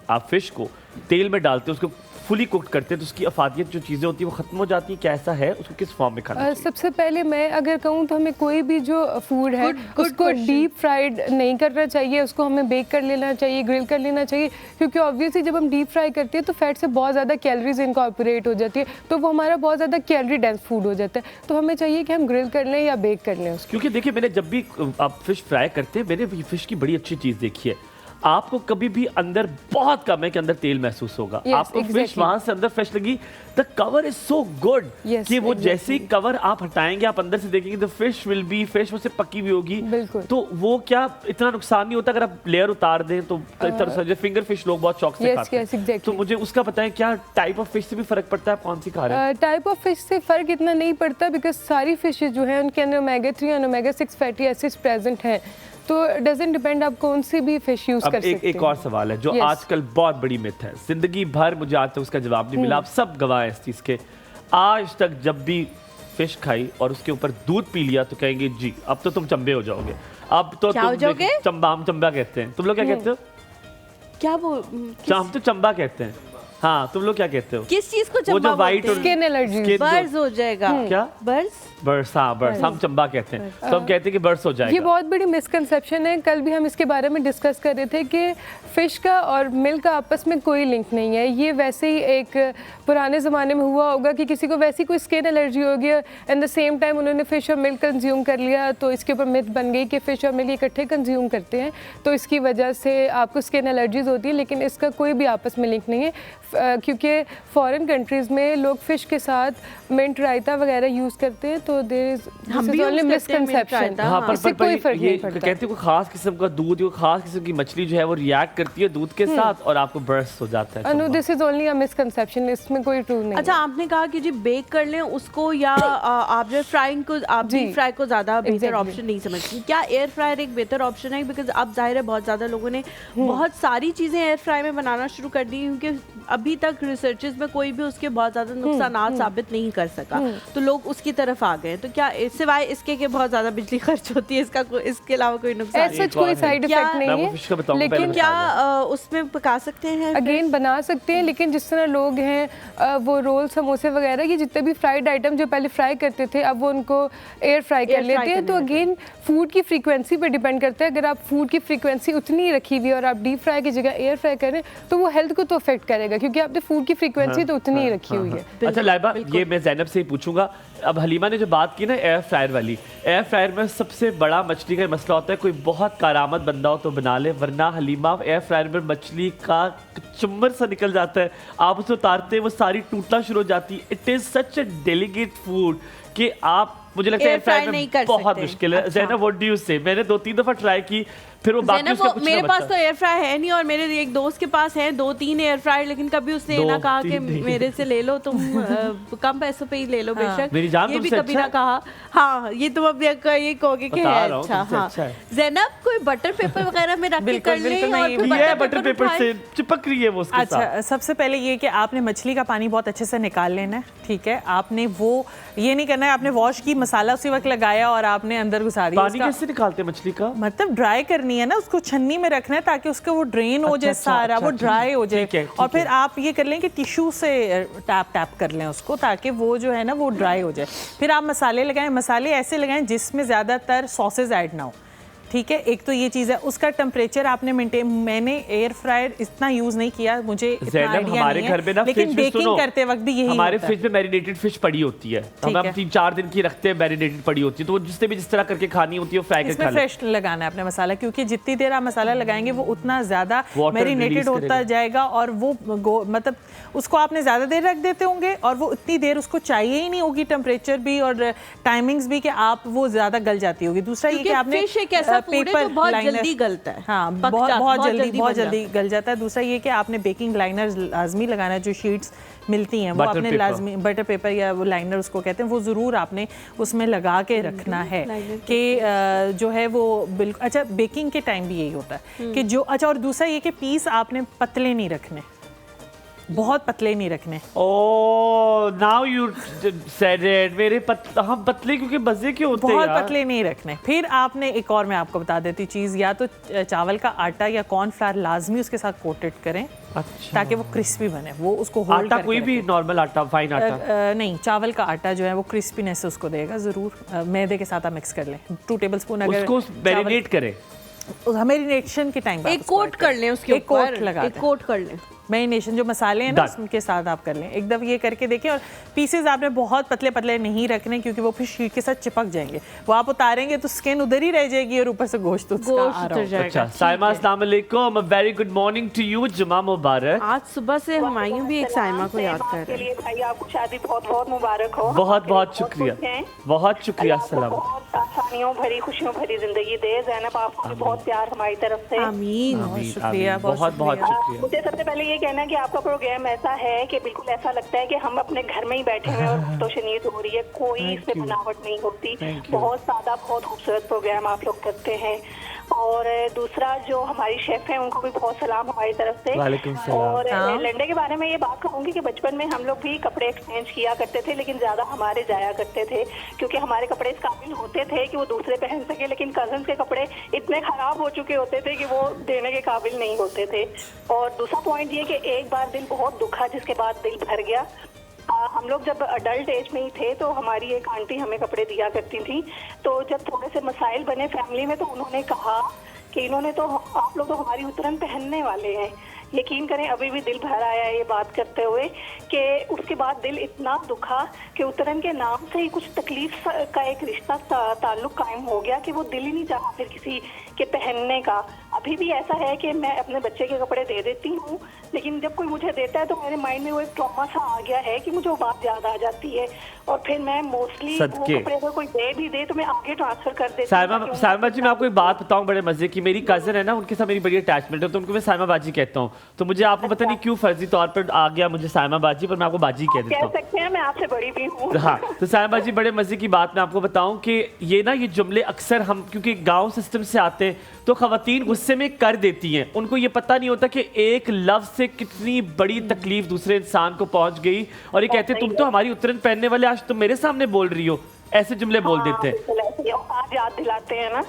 आप फिश को तेल में डालते हैं, उसको फुली कुक्ड करते हैं, तो उसकी अफादियत जो चीज़ें होती है वो ख़त्म हो जाती है? क्या ऐसा है? उसको किस फॉर्म में खाना चाहिए? सबसे पहले मैं अगर कहूँ तो हमें कोई भी जो फूड है उसको डीप फ्राइड नहीं करना चाहिए, उसको हमें बेक कर लेना चाहिए, ग्रिल कर लेना चाहिए, क्योंकि ऑब्वियसली जब हम डीप फ्राई करते हैं तो फैट से बहुत ज़्यादा कैलोरीज इनकॉर्पोरेट हो जाती है, तो वो हमारा बहुत ज़्यादा कैलोरी डेंस फूड हो जाता है। तो हमें चाहिए कि हम ग्रिल कर लें या बेक कर लें उसको। क्योंकि देखिए, मैंने जब भी आप फिश फ्राई करते हैं, मैंने फिश की बड़ी अच्छी चीज़ देखी है, आपको कभी भी अंदर बहुत कम है कि अंदर तेल महसूस होगा। आपको फिश वहां से अंदर फ्रेश लगी। The cover is so good कि वो जैसे ही कवर आप हटाएंगे, आप अंदर से देखेंगे तो फिश विल बी फ्रेश, उससे पकी हुई होगी। तो वो क्या इतना नुकसान नहीं होता अगर आप लेयर उतार दें तो? फिंगर फिश लोग बहुत शौक से खाते हैं, तो मुझे उसका पता है क्या टाइप ऑफ फिश से भी फर्क पड़ता है? कौन सी खा रहे हैं? टाइप ऑफ फिश से फर्क इतना नहीं पड़ता, बिकॉज सारी फिशेज जो है उनके अंदर ओमेगा-3 और ओमेगा-6 फैटी एसिड्स प्रेजेंट हैं, तो डजंट डिपेंड आप कौन सी भी फिश यूज कर सकते हैं। एक और सवाल है जो आजकल बहुत बड़ी मिथ है, जिंदगी भर मुझे आज तक उसका जवाब नहीं मिला। आप सब गवाह हैं इस चीज के। आज तक जब भी फिश खाई और उसके ऊपर दूध पी लिया तो कहेंगे जी अब तो तुम चंबे हो जाओगे, अब तो क्या हो जाओगे? चंबा, हम चंबा कहते हैं। तुम लोग क्या कहते हो? क्या वो हम तो चंबा कहते हैं। हाँ, तुम लोग क्या कहते हो? किस चीज को चंबा बोलते हैं? स्किन एलर्जी, बर्ड्स हो जाएगा। क्या? बर्ड्स, हाँ बर्ड्स, हम चंबा कहते हैं, तो हम कहते हैं कि बर्ड्स हो जाएगा। ये बहुत बड़ी मिसकंसेप्शन है। कल भी हम इसके बारे में डिस्कस कर रहे थे कि फ़िश का और मिल्क का आपस में कोई लिंक नहीं है। ये वैसे ही एक पुराने ज़माने में हुआ होगा कि किसी को वैसी कोई स्किन एलर्जी हो गया, एट द सेम टाइम उन्होंने फ़िश और मिल्क कंज्यूम कर लिया, तो इसके ऊपर मिथ बन गई कि फ़िश और मिल्क इकट्ठे कंज्यूम करते हैं तो इसकी वजह से आपको स्किन एलर्जीज़ होती है। लेकिन इसका कोई भी आपस में लिंक नहीं है, क्योंकि फॉरेन कंट्रीज़ में लोग फ़िश के साथ मिंट रायता वगैरह यूज़ करते हैं, तो देयर इज मिसकंसेप्शन। पर कोई फर्क नहीं पड़ता। कहते हैं कोई खास किस्म का दूध, कोई खास किस्म की मछली जो है वो रिएक्ट करती है दूध के साथ और आपको बर्स्ट हो जाता है। No, this is only a misconception, इसमें कोई ट्रू नहीं। अच्छा, आपने कहा कि जी बेक कर लें उसको, या आप जो फ्राइंग को, आप डीप फ्राई को ज़्यादा बेहतर ऑप्शन नहीं समझती? क्या एयर फ्रायर एक बेहतर ऑप्शन है? बिकॉज अब जाहिर है बहुत ज़्यादा लोगों ने बहुत सारी चीज़ें एयर फ्राई में बनाना शुरू कर दी, क्योंकि अभी तक रिसर्चेस में कोई भी उसके बहुत ज़्यादा नुकसान साबित नहीं कर सका, तो लोग उसकी तरफ आ गए। तो क्या सिवाय इसके के बहुत ज़्यादा बिजली खर्च होती है, इसके अलावा कोई नुकसान? ऐसा कोई साइड इफेक्ट नहीं है, लेकिन क्या उसमें पका सकते हैं? अगेन बना सकते हैं, लेकिन जिस तरह लोग हैं वो रोल, समोसे वगैरह, ये जितने भी फ्राइड आइटम जो पहले फ्राई करते थे अब वो उनको एयर फ्राई कर लेते हैं। तो अगेन फूड की फ्रीक्वेंसी पे डिपेंड करता है। अगर आप फूड की फ्रीक्वेंसी उतनी रखी हुई और आप डीप फ्राई की जगह एयर फ्राई करें तो वो हेल्थ को तो अफेक्ट करेगा, क्योंकि आपने फूड की फ्रीक्वेंसी तो उतनी ही रखी हुई है। अच्छा लाइबा, ये मैं ज़ैनब से ही पूछूंगा। अब हलीमा ने जो बात की ना एयर फ्रायर वाली, एयर फ्रायर में सबसे बड़ा मछली का मसला होता है, कोई बहुत कारामद बंदा हो तो बना ले, वरना हलीमा एयर फ्रायर में मछली का चुम्बर सा निकल जाता है, आप उसे उतारते हैं वो सारी टूटना शुरू हो जाती है। It is such A delicate food कि आप, मुझे लगता है एयर फ्रायर में बहुत मुश्किल है। ज़ैनब व्हाट डू यू से? मैंने 2-3 दफ़ा ट्राई की, फिर वो बाकी उसका कुछ मेरे पास तो एयर फ्रायर है नहीं, और मेरे एक दोस्त के पास है 2-3 एयर फ्रायर, लेकिन कभी उसने ना कहा कि मेरे से ले लो तुम, कम पैसों पे ही ले लो बेशक, मेरी जान ये भी कभी ना कहा। हाँ, ये तुम अब ये कहोगे कि है अच्छा। हाँ ज़ैनब, कोई बटर पेपर वगैरह में रख के कर ले, और बटर पेपर से चिपक रही है वो उसके साथ। अच्छा, सबसे पहले ये कि आपने मछली का पानी बहुत अच्छे से निकाल लेना है, ठीक है। आपने वो ये नहीं करना है आपने वॉश की, मसाला उसी वक्त लगाया और आपने अंदर घुसा दिया। पानी कैसे निकालते हैं मछली का? मतलब ड्राई करनी है ना, उसको छन्नी में रखना है ताकि उसका वो ड्रेन हो जाए, सारा वो ड्राई हो जाए। और फिर आप ये कर लें कि टिश्यू से टैप कर लें उसको, ताकि वो जो है ना वो ड्राई हो जाए। फिर आप मसाले लगाएं, मसाले ऐसे लगाएं जिसमें ज़्यादातर सॉसेज ऐड ना हो, ठीक है। एक तो ये चीज़ है, उसका टेम्परेचर आपने मेंटेन, मैंने एयर फ्रायर इतना यूज़ नहीं किया, मुझे इतना आइडिया नहीं है, लेकिन बेकिंग करते वक्त भी यही हमारे फ्रिज में मैरिनेटेड फिश पड़ी होती है, हम 3-4 दिन की रखते हैं, मैरिनेटेड पड़ी होती है, तो जिससे भी जिस तरह करके खानी होती है वो फ्राई करके खा लें। फ्रेश लगाना है अपने मसाला, क्योंकि जितनी देर आप मसाला लगाएंगे वो उतना ज़्यादा मैरिनेटेड होता जाएगा, और वो मतलब उसको आपने ज़्यादा देर रख देते होंगे और वो उतनी देर उसको चाहिए ही नहीं होगी, टेम्परेचर भी और टाइमिंग्स भी, कि आप वो ज़्यादा गल जाती होगी। दूसरा ये कि आपने पेपर बहुत जल्दी गलता है, हाँ बहुत जल्दी गल जाता है। दूसरा ये कि आपने बेकिंग लाइनर लाजमी लगाना है, जो शीट्स मिलती हैं वो आपने लाजमी, बटर पेपर या वो लाइनर उसको कहते हैं, वो ज़रूर आपने उसमें लगा के रखना है कि जो है वो बिल्कुल। अच्छा, बेकिंग के टाइम भी यही होता है कि जो, अच्छा, और दूसरा ये कि पीस आपने पतले नहीं रखने, बहुत पतले नहीं रखने। ओह, नाउ यू सेड इट। मेरे हम पतले क्योंकि मजे के होते हैं, बहुत पतले नहीं रखने। फिर आपने एक और मैं आपको बता देती चीज़, या तो चावल का आटा या कॉर्नफ्लावर लाजमी उसके साथ कोटेड करें, अच्छा, ताकि वो क्रिस्पी बने। वो उसको होल्ड आटा कोई भी नॉर्मल आटा, फाइन आटा नहीं, चावल का आटा जो है वो क्रिस्पीनेस उसको देगा ज़रूर। मैदे के साथ आप मिक्स कर लें 2 टेबलस्पून, अगर उसको मैरिनेट करें, मैरिनेशन के टाइम एक कोट कर लें, उसके ऊपर एक कोट कर लें, मैरिनेशन जो मसाले हैं ना उसके साथ आप कर लें। एक दफ़ा ये करके देखें, और पीसेस आपने बहुत पतले पतले नहीं रखने, क्योंकि वो फिर शीट के साथ चिपक जाएंगे, वो आप उतारेंगे तो स्किन उधर ही रह जाएगी और ऊपर से गोश्त उतर जाएगा। अच्छा, साइमा, अस्सलाम वालेकुम, very good morning to you, जुमा मुबारक। आज सुबह से हुमायूं भी एक साइमा को याद कर रहे हैं। भाई आपको शादी बहुत बहुत मुबारक हो। बहुत बहुत शुक्रिया, बहुत शुक्रिया। अस्सलाम, आसानियों भरी खुशियों भरी जिंदगी दे। ज़ैनब, आपको भी बहुत प्यार हमारी तरफ से। आमीन, शुक्रिया, बहुत बहुत शुक्रिया। मुझे सबसे पहले ये कहना है कि आपका प्रोग्राम ऐसा है कि बिल्कुल ऐसा लगता है कि हम अपने घर में ही बैठे हुए और तो शनीद हो रही है, कोई इसमें बनावट नहीं होती। बहुत सादा, बहुत खूबसूरत प्रोग्राम आप लोग करते हैं। और दूसरा, जो हमारी शेफ हैं उनको भी बहुत सलाम हमारी तरफ से। और लंडे के बारे में ये बात कहूँगी कि बचपन में हम लोग भी कपड़े एक्सचेंज किया करते थे, लेकिन ज़्यादा हमारे जाया करते थे, क्योंकि हमारे कपड़े इस काबिल होते थे कि वो दूसरे पहन सके, लेकिन कजन्स के कपड़े इतने ख़राब हो चुके होते थे कि वो देने के काबिल नहीं होते थे। और दूसरा पॉइंट ये कि एक बार दिल बहुत दुखा, जिसके बाद दिल भर गया। हम लोग जब अडल्ट एज में ही थे तो हमारी एक आंटी हमें कपड़े दिया करती थी, तो जब थोड़े से मसाइल बने फैमिली में तो उन्होंने कहा कि इन्होंने तो, आप लोग तो हमारी उतरन पहनने वाले हैं। यकीन करें, अभी भी दिल भर आया है ये बात करते हुए कि उसके बाद दिल इतना दुखा कि उतरन के नाम से ही कुछ तकलीफ का एक रिश्ता ताल्लुक कायम हो गया कि वो दिल ही नहीं चाहा फिर किसी के पहनने का। अभी भी ऐसा है कि मैं अपने बच्चे के कपड़े दे देती हूँ, लेकिन जब कोई मुझे देता है तो मेरे माइंड में वो एक ट्रॉमा सा आ गया है कि मुझे वो बात याद आ जाती है, और फिर मैं मोस्टली वो कपड़े अगर कोई दे भी दे तो मैं आगे ट्रांसफर कर देती हूँ। साइमा जी, मैं आपको एक बात बताऊँ बड़े मजे की। मेरी कजन है ना, उनके साथ मेरी बड़ी अटैचमेंट है, तो उनको मैं साइमा बाजी कहता हूँ। तो मुझे आपको पता नहीं क्यों फर्जी तौर पर आ गया मुझे साइमा बाजी, पर मैं आपको बाजी कह देता हूँ। कह सकते हैं, मैं आपसे बड़ी भी हूँ। हाँ, तो साइमा बाजी, बड़े मजे की बात मैं आपको बताऊं कि ये ना, ये जुमले अक्सर हम क्योंकि गांव सिस्टम से आते हैं तो खवातीन गुस्से में कर देती हैं, उनको ये पता नहीं होता कि एक लफ्ज से कितनी बड़ी तकलीफ दूसरे इंसान को पहुंच गई, और ये कहते तुम तो हमारी उतरन पहनने वाले, आज तुम मेरे सामने बोल रही हो, ऐसे जुमले बोल देते हैं। आज याद दिलाते हैं ना।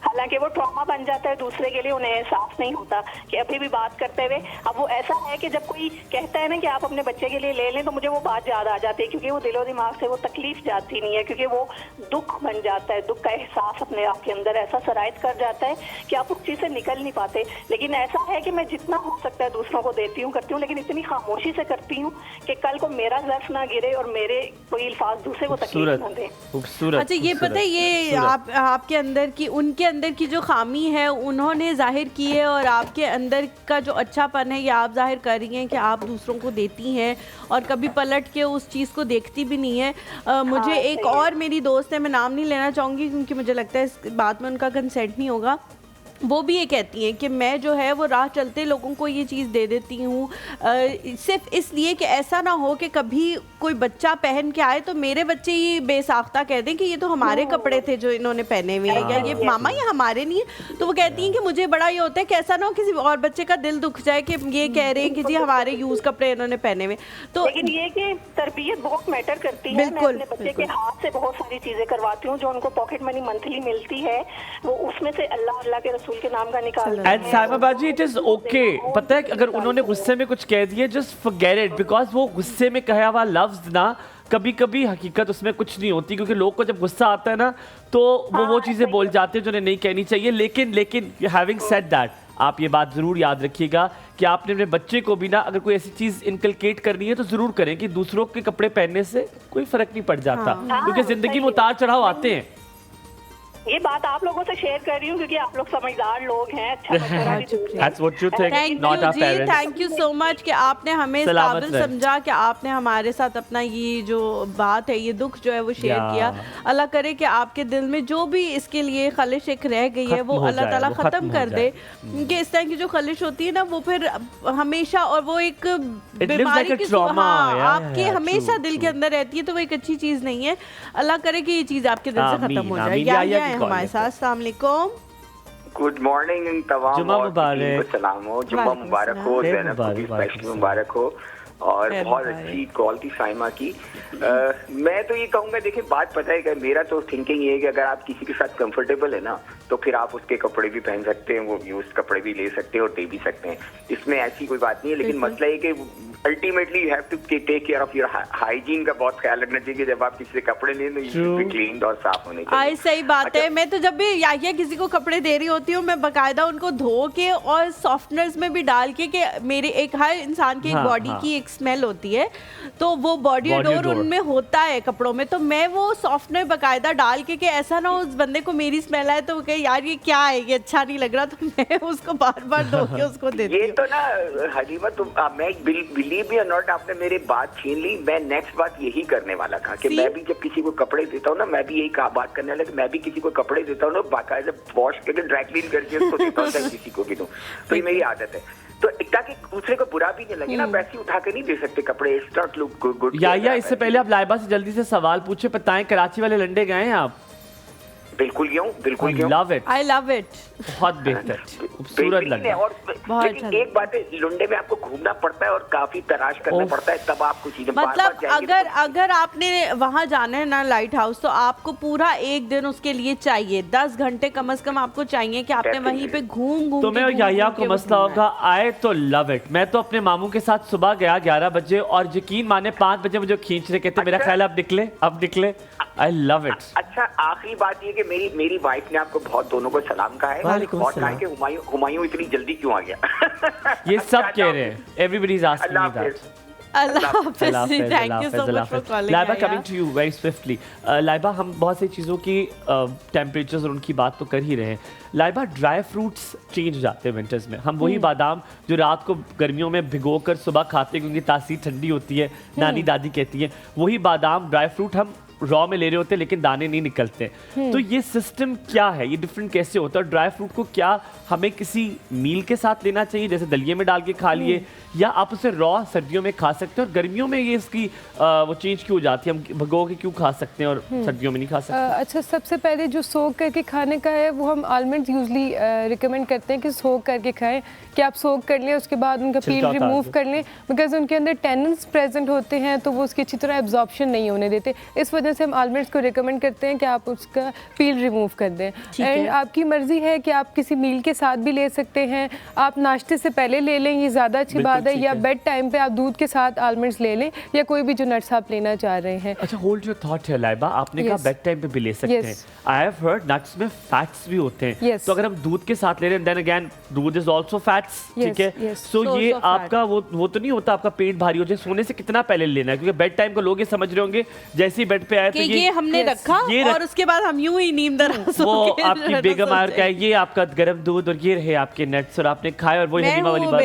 हालांकि वो ट्रॉमा बन जाता है दूसरे के लिए, उन्हें एहसास नहीं होता कि अभी भी बात करते हुए। अब वो ऐसा है कि जब कोई कहता है ना कि आप अपने बच्चे के लिए ले लें, तो मुझे वो बात याद आ जाती है, क्योंकि वो दिलो दिमाग से वो तकलीफ जाती नहीं है, क्योंकि वो दुख बन जाता है, दुख का एहसास अपने आप के अंदर ऐसा सरायत कर जाता है कि आप उस चीज से निकल नहीं पाते। लेकिन ऐसा है कि मैं जितना हो सकता है दूसरों को देती हूँ, करती हूँ, लेकिन इतनी खामोशी से करती हूँ कि कल को मेरा ज़र्फ ना गिरे और मेरे कोई अल्फाज दूसरे को तकलीफ ना दे। खूबसूरत। अच्छा, ये पता है, ये आपके अंदर की, उनके अंदर की जो खामी है उन्होंने जाहिर की है, और आपके अंदर का जो अच्छापन है ये आप जाहिर कर रही हैं कि आप दूसरों को देती हैं और कभी पलट के उस चीज़ को देखती भी नहीं है। मुझे एक और मेरी दोस्त है, मैं नाम नहीं लेना चाहूँगी क्योंकि मुझे लगता है इस बात में उनका कंसेंट नहीं होगा, वो भी ये कहती हैं कि मैं जो है वो राह चलते लोगों को ये चीज़ दे देती हूँ सिर्फ इसलिए कि ऐसा ना हो कि कभी कोई बच्चा पहन के आए तो मेरे बच्चे ही बेसाख्ता कह दें कि ये तो हमारे कपड़े थे जो इन्होंने पहने हुए हैं, या ये मामा ये हमारे नहीं है। तो वो कहती हैं कि मुझे बड़ा ये होता है कि ऐसा ना हो किसी और बच्चे का दिल दुख जाए कि ये कह रहे हैं कि जी हमारे यूज़ कपड़े इन्होंने पहने हुए। तो लेकिन ये कि तरबियत बहुत मैटर करती है। बिल्कुल, मैं अपने बच्चे के हाथ से बहुत सारी चीज़ें करवाती हूँ, जो उनको पॉकेट मनी मंथली मिलती है, वो उसमें से अल्लाह के रसूल के नाम का निकालते हैं। एंड साइमा बाजी, इट इज ओके। पता है अगर उन्होंने गुस्से में कुछ कह दिया, जस्ट फॉरगेट इट, बिकॉज वो गुस्से में कहा हुआ लफ्ज ना कभी कभी हकीकत उसमें कुछ नहीं होती, क्योंकि लोग को जब गुस्सा आता है ना तो वो चीज़ें बोल जाते हैं जो उन्हें नहीं कहनी चाहिए। लेकिन हैविंग सेड दैट, आप ये बात ज़रूर याद रखिएगा कि आपने अपने बच्चे को भी ना अगर कोई ऐसी चीज़ इनकलकेट करनी है तो ज़रूर करें कि दूसरों के कपड़े पहनने से कोई फ़र्क नहीं पड़ जाता, क्योंकि ज़िंदगी में उतार चढ़ाव आते हैं। ये बात आप लोगों से शेयर कर रही हूँ क्योंकि आप लोग समझदार लोग हैं। That's what you think, not our parents. Thank you so much कि आपने हमें इस काबिल समझा कि आपने हमारे साथ अपना ये जो बात है, ये दुख जो है वो शेयर किया। अल्लाह करे कि आपके दिल में जो भी इसके लिए खलिश एक रह गई है वो अल्लाह ताला ख़त्म कर दे, क्योंकि इस तरह की जो खलिश होती है ना वो फिर हमेशा, और वो एक बीमारी की आपके हमेशा दिल के अंदर रहती है, तो वो एक अच्छी चीज़ नहीं है। अल्लाह करे कि ये चीज़ आपके दिल से ख़त्म हो जाए। हमारे साथ अस्सलाम वालेकुम, गुड मॉर्निंग तमाम, जुम्मा मुबारक, सलाम हो, जुम्मा मुबारक हो, ज़ैनब को भी स्पेशली मुबारक हो, और बहुत अच्छी कॉल थी साइमा की। मैं तो ये कहूँगा, देखिए बात पता है कि मेरा तो थिंकिंग ये है कि अगर आप किसी के साथ कंफर्टेबल है ना तो फिर आप उसके कपड़े भी पहन सकते हैं, वो यूज कपड़े भी ले सकते हैं और दे भी सकते हैं, इसमें ऐसी कोई बात नहीं है। लेकिन मसला ये कि ultimately you have to take care of your hygiene का बहुत ख्याल रखना चाहिए कि जब आप किसी से कपड़े लें तो यू क्लीन और साफ होने चाहिए। सही बात है। मैं तो जब भी या किसी को कपड़े दे रही होती हूँ, मैं बाकायदा उनको धो के और सॉफ्टनर्स में भी डाल के, कि मेरे एक हर इंसान की एक बॉडी की एक स्मेल होती है, तो वो बॉडी ओडोर उनमें होता है कपड़ों में, तो मैं वो सॉफ्टनर बाकायदा डाल के कि ऐसा ना उस बंदे को मेरी स्मेल आए तो वो कहे यार ये क्या है, ये अच्छा नहीं लग रहा, तो मैं उसको बार बार धो के उसको देती हूँ। ये तो ना हलीमा, तुम मैं बिलीव मी और नॉट, आपने मेरी बात छीन ली। मैं नेक्स्ट बात यही करने वाला था कि मैं भी जब किसी को कपड़े देता हूँ ना, मैं भी यही बात करने वाला कि मैं भी किसी को कपड़े देता हूँ ना बाकायदा वॉश करके ड्राई क्लीन करके उसको देता हूँ, चाहे किसी को भी दूं, तो ये मेरी आदत है। तो ताकि दूसरे को बुरा भी नहीं लगे ना, वैसे उठा के नहीं दे सकते कपड़े, इट्स नॉट लुक गुड। या इससे पहले आप लाइबा से जल्दी से सवाल पूछे, बताएं कराची वाले लंडे गए हैं आप? बिल्कुल क्यों, बिल्कुल क्यों, आई लव इट, बहुत बेहतर, खूबसूरत लग। और लेकिन एक बात है, लुंडे में आपको घूमना पड़ता है और काफी तलाश करना पड़ता है, तब आपको चीजें मतलब अगर आपने वहां जाना है ना लाइट हाउस, तो आपको पूरा एक दिन उसके लिए चाहिए, 10 घंटे कम से कम आपको चाहिए कि आपने वहीं पे घूम तो मैं याहिया को मसला होगा, आए तो लव इट। मैं तो अपने मामू के साथ सुबह गया 11 बजे, और यकीन माने 5 बजे मुझे खींच रहे, कहते मेरा ख्याल अब निकले। I love it. अच्छा, आखिरी बात ये कि मेरी वाइफ ने आपको बहुत दोनों को सलाम कहा है, और कहा है कि हुमायूं इतनी जल्दी क्यों आ गया। ये सब कह रहे हैं, everybody is asking me that. Thank you so much for calling. Laiba, coming to you very swiftly. Laiba, हम बहुत सी चीज़ों की टेम्परेचर्स और उनकी बात तो कर ही रहे हैं। लाइबा, ड्राई फ्रूट्स चेंज हो जाते हैं विंटर्स में। हम वही बादाम जो रात को गर्मियों में भिगो कर सुबह खाते हैं क्योंकि तासीर ठंडी होती है, नानी दादी कहती है, वही बादाम ड्राई फ्रूट हम रॉ में ले रहे होते हैं लेकिन दाने नहीं निकलते। तो ये सिस्टम क्या है, ये डिफरेंट कैसे होता है? ड्राई फ्रूट को क्या हमें किसी मील के साथ लेना चाहिए, जैसे दलिये में डाल के खा लिए, या आप उसे रॉ सर्दियों में खा सकते हैं, और गर्मियों में ये इसकी वो चेंज क्यों हो जाती है, हम भगो के क्यों खा सकते हैं और सर्दियों में नहीं खा सकते? अच्छा, सबसे पहले जो सोक करके खाने का है वो हम आलमंड्स यूजली रिकमेंड करते हैं कि सोक करके खाएं, कि आप सोक कर लें, उसके बाद उनका पील रिमूव कर लें, बिकॉज उनके अंदर टेनिन्स प्रेजेंट होते हैं तो वो उसकी अच्छी तरह एब्जॉर्प्शन नहीं होने देते। इस वजह वजह से हम आलमंड्स को रिकमेंड करते हैं कि आप उसका पील रिमूव कर दें। एंड आपकी मर्ज़ी है कि आप किसी मील के साथ भी ले सकते हैं, आप नाश्ते से पहले ले लें, ये ज़्यादा अच्छी बात है, या बेड टाइम पे आप दूध के साथ आलमंड्स ले लें, या कोई भी जो नट्स आप लेना चाह रहे हैं। अच्छा, होल्ड योर थॉट है लाइबा, आपने कहा बेड टाइम पे भी ले सकते हैं। आई हैव हर्ड नट्स में फैट्स भी होते हैं, तो अगर हम दूध के साथ ले रहे हैं, देन अगेन दूध इज आल्सो फैट्स, ठीक है। सो ये आपका वो तो नहीं होता आपका पेट भारी हो जाए, सोने से कितना पहले लेना है? क्योंकि बेड टाइम को लोग ये समझ रहे होंगे जैसे ही बेड पे आए तो ये हमने रखा और उसके बाद हम यूं ही नींद दराज वो आपकी बेगम आर का ये आपका गर्म दूध और ये रहे आपके नट्स और आपने खाए, और वो हलीमा वाली बात।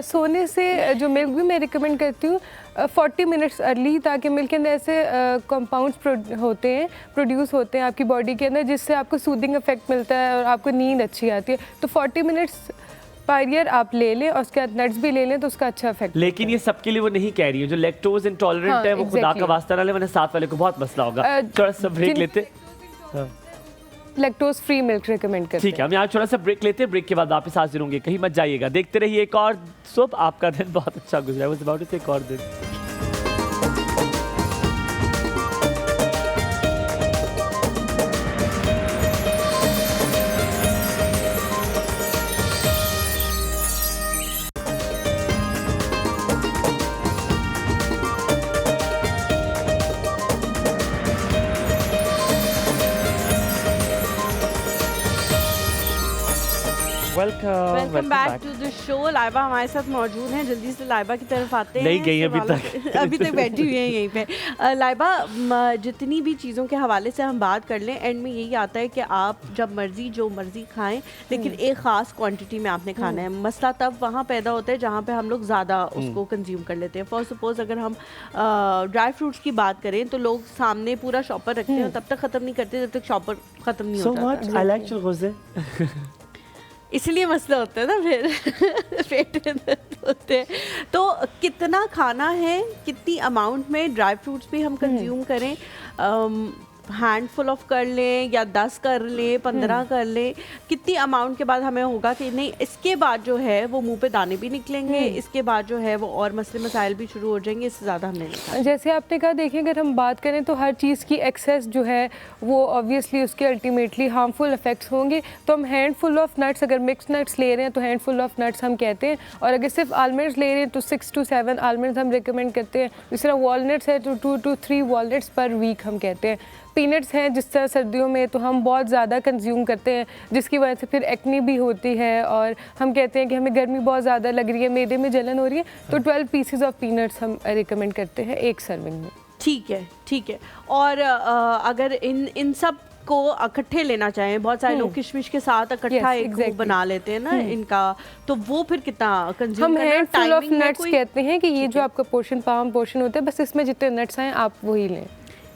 सोने से जो मिल्क भी मैं रिकमेंड करती हूँ 40 मिनट्स अर्ली, ताकि मिल्क के अंदर ऐसे कंपाउंड्स होते हैं, प्रोड्यूस होते हैं आपकी बॉडी के अंदर, जिससे आपको सूदिंग इफेक्ट मिलता है और आपको नींद अच्छी आती है। तो 40 मिनट्स पायरियर आप ले लें और उसके बाद नट्स भी ले लें तो उसका अच्छा इफेक्ट। लेकिन ये सबके लिए वो नहीं कह रही है, जो लैक्टोज इंटॉलरेंट है वो खुदा का वास्ता ना ले, वरना साथ वाले को बहुत मसला होगा। थोड़ा सा ब्रेक लेते, लैक्टोज फ्री मिल्क रिकमेंड करते हैं। ठीक है, हम यहाँ थोड़ा सा ब्रेक लेते हैं, ब्रेक के बाद वापस हाजिर होंगे, कहीं मत जाइएगा, देखते रहिए एक और सुबह। आपका दिन बहुत अच्छा गुजरा है, अबाउट इट एक और दिन। Welcome back to the show. Laiba हमारे साथ मौजूद हैं, जल्दी से लाइबा की तरफ आते हैं। नहीं गई अभी तक अभी तक बैठी हुई हैं यहीं पे। लाइबा, जितनी भी चीज़ों के हवाले से हम बात कर लें, एंड में यही आता है कि आप जब मर्जी जो मर्जी खाएं, लेकिन एक ख़ास क्वांटिटी में आपने खाना है। मसला तब वहाँ पैदा होता है जहाँ पे हम लोग ज़्यादा उसको कंज्यूम कर लेते हैं। फॉर सपोज अगर हम ड्राई फ्रूट्स की बात करें तो लोग सामने पूरा शॉपर रखते हैं, तब तक ख़त्म नहीं करते जब तक शॉपर ख़त्म नहीं होता। इसलिए मसला होता है ना, फिर पेट में दर्द होते हैं। तो कितना खाना है, कितनी अमाउंट में ड्राई फ्रूट्स भी हम कंज्यूम करें? हैंडफुल ऑफ कर लें या 10 कर लें, 15 कर लें? कितनी अमाउंट के बाद हमें होगा कि नहीं, इसके बाद जो है वो मुंह पे दाने भी निकलेंगे, इसके बाद जो है वो और मसले मसाइल भी शुरू हो जाएंगे, इससे ज़्यादा हमने नहीं। जैसे आपने कहा, देखिए अगर हम बात करें तो हर चीज़ की एक्सेस जो है वो ऑब्वियसली उसके अल्टीमेटली हार्मफुल इफेक्ट्स होंगे। तो हम हैंडफुल ऑफ नट्स, अगर मिक्स नट्स ले रहे हैं तो हैंडफुल ऑफ नट्स हम कहते हैं, और अगर सिर्फ आलमंड्स ले रहे हैं तो 6 to 7 आलमंड्स हम रिकमेंड करते हैं। इस तरह वॉलनट्स है तो 2 to 3 वॉलनट्स पर वीक हम कहते हैं। पीनट्स हैं जिस तरह सर्दियों में तो हम बहुत ज़्यादा कंज्यूम करते हैं, जिसकी वजह से फिर एक्नी भी होती है, और हम कहते हैं कि हमें गर्मी बहुत ज़्यादा लग रही है, मैदे में जलन हो रही है, तो 12 पीसेस ऑफ पीनट्स हम रिकमेंड करते हैं एक सर्विंग में। ठीक है, ठीक है। और अगर इन सब को इकट्ठे लेना चाहें, बहुत सारे लोग किशमिश के साथ इकट्ठा एक बना लेते हैं ना इनका, तो वो फिर कितना कंज्यूम करना है? हैंडफुल ऑफ नट्स कहते हैं कि ये जो आपका पोर्शन, पाम पोर्शन होता है, बस इसमें जितने नट्स हैं आप वही लें।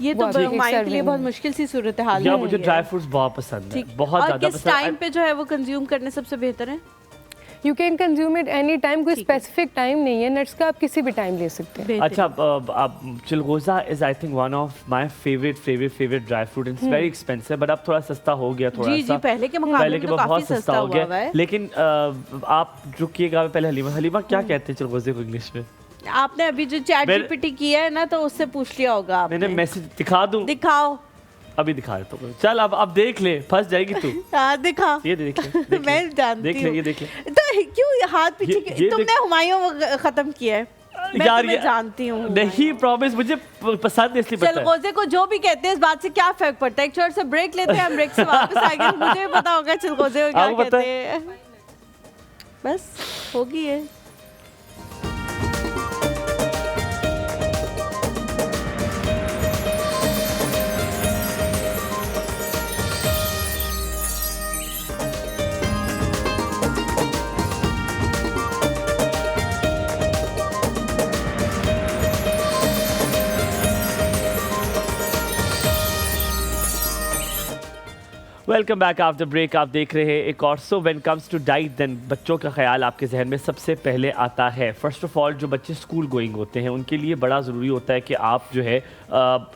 ये तो माइंड के लिए बहुत मुश्किल सी सूरत हाल है। मुझे ड्राई फ्रूट्स बहुत पसंद है, बहुत ज़्यादा। किस टाइम पे जो है वो कंज्यूम करने सबसे बेहतर है? You can consume it any time, कोई स्पेसिफिक टाइम नहीं है नट्स का, आप किसी भी टाइम ले सकते हैं। अच्छा, chilgoza is I think one of my favourite dry fruit. It's very expensive, but अब थोड़ा सस्ता हो गया, थोड़ा सा पहले के मुकाबले में तो काफी सस्ता हो गया है। लेकिन आप रुकिएगा, पहले हलीमा क्या कहते हैं चिलगोज़े को इंग्लिश में? आपने अभी जो चैट जीपीटी किया है ना, तो उससे पूछ लिया होगा आपने। मैंने मैसेज दिखा दूं? दिखाओ, अभी दिखा तो चल, अब देख ले, फंस जाएगी तू। हाँ दिखा, ये देख ले मैं जानती हूँ, ये देख ले। तो क्यों हाथ पीछे? तुमने हुमायूं खत्म किया है, मैं तुम्हें जानती हूँ। नहीं, प्रॉमिस, मुझे पसंद है इसलिए। चिलगोज़े को जो भी कहते हैं इस बात से क्या फर्क पड़ता है? एक छोटे से ब्रेक लेते हैं, हम ब्रेक से वापस आएंगे, मुझे पता होगा चिलगोज़े को क्या कहते हैं। बस होगी है। Welcome back after break. आप देख रहे हैं एक और so when comes to diet, then बच्चों का ख्याल आपके जहन में सबसे पहले आता है। फर्स्ट ऑफ ऑल, जो बच्चे स्कूल गोइंग होते हैं उनके लिए बड़ा ज़रूरी होता है कि आप जो है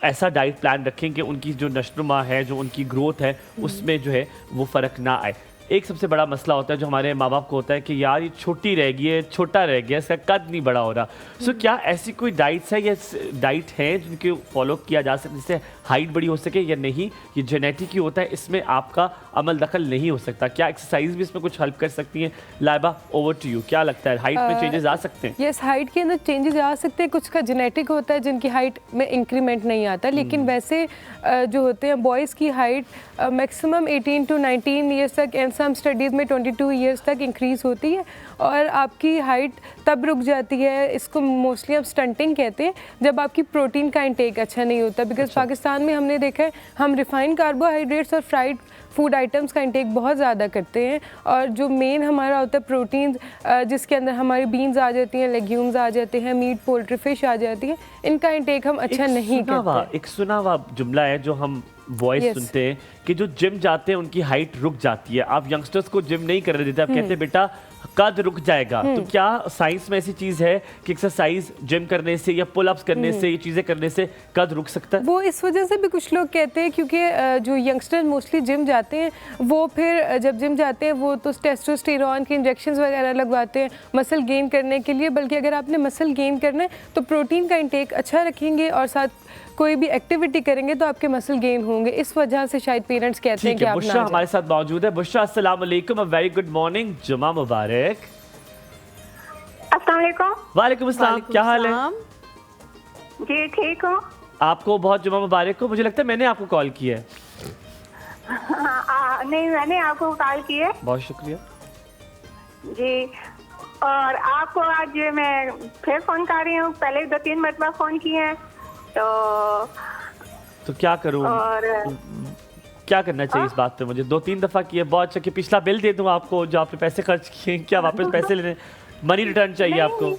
ऐसा डाइट प्लान रखें कि उनकी जो नशोनुमा है, जो उनकी ग्रोथ है, उसमें जो है वो फ़र्क ना आए। एक सबसे बड़ा मसला होता है जो हमारे माँ बाप को होता है कि यार ये छोटी रह गई है, छोटा रह गया, इसका कद नहीं बड़ा हो रहा। सो क्या ऐसी कोई डाइट्स है या डाइट है जिनको फॉलो किया जा सकता है जिससे हाइट बड़ी हो सके या नहीं? ये जेनेटिक ही होता है, इसमें आपका अमल दखल नहीं हो सकता। क्या एक्सरसाइज भी इसमें कुछ हेल्प कर सकती हैं? लाइबा, ओवर टू यू, क्या लगता है हाइट में चेंजेस आ सकते हैं? यस, हाइट के अंदर चेंजेस आ सकते हैं। कुछ का जेनेटिक होता है जिनकी हाइट में इंक्रीमेंट नहीं आता, लेकिन वैसे जो होते हैं बॉयज़ की हाइट मैक्सिमम 18 to 19 ईयर्स तक, एंड सम स्टडीज़ में 22 ईयर्स तक इंक्रीज़ होती है। और आपकी हाइट तब रुक जाती है, इसको मोस्टली हम स्टंटिंग कहते हैं, जब आपकी प्रोटीन का इंटेक अच्छा नहीं होता। बिकॉज पाकिस्तान में हमने देखा है हम रिफाइंड कार्बोहाइड्रेट्स और फ्राइड फूड आइटम्स का इंटेक बहुत ज़्यादा करते हैं, और जो मेन हमारा होता है प्रोटीन, जिसके अंदर हमारी बीन्स आ जाती हैं, लेग्यूम्स आ जाते हैं, मीट, पोल्ट्री, फिश आ जाती है, इनका इंटेक हम अच्छा नहीं करते। एक सुना हुआ जुमला है जो हम वॉइस सुनते हैं कि जो जिम जाते हैं उनकी हाइट रुक जाती है। आप यंगस्टर्स को जिम नहीं करने देते, आप कहते हैं बेटा कद रुक जाएगा। तो क्या साइंस में ऐसी चीज है कि एक्सरसाइज जिम करने से या पुल अप्स करने से, ये चीजें करने से कद रुक सकता है? वो इस वजह से भी कुछ लोग कहते हैं क्योंकि जो यंगस्टर मोस्टली जिम जाते हैं वो फिर जब जिम जाते हैं वो तो टेस्टोस्टेरॉन के इंजेक्शंस वगैरह लगवाते हैं मसल गेन करने के लिए। बल्कि अगर आपने मसल गेन करना है तो प्रोटीन का इंटेक अच्छा रखेंगे और साथ कोई भी एक्टिविटी करेंगे तो आपके मसल गेन होंगे। इस वजह से शायद पेरेंट्स कहते हैं कि आप बुशरा हमारे साथ मौजूद है। बुशरा, अस्सलाम वालेकुम, अ वेरी गुड मॉर्निंग, जुमा मुबारक। अस्सलाम वालेकुम। वालेकुम अस्सलाम, क्या हाल है? जी ठीक हूँ। आपको बहुत जुमा मुबारक हो। मुझे लगता है मैंने आपको कॉल किया है। नहीं, मैंने आपको कॉल की है। बहुत शुक्रिया जी, और आपको आज मैं फिर फोन कर रही हूँ। पहले 2-3 मरतबा फोन किए हैं तो क्या करूँ और क्या करना चाहिए इस बात पे? मुझे 2-3 दफा किया, बहुत अच्छा कि पिछला बिल दे दूं आपको जो आपने पैसे खर्च किए, क्या वापस पैसे लेने, मनी रिटर्न चाहिए आपको?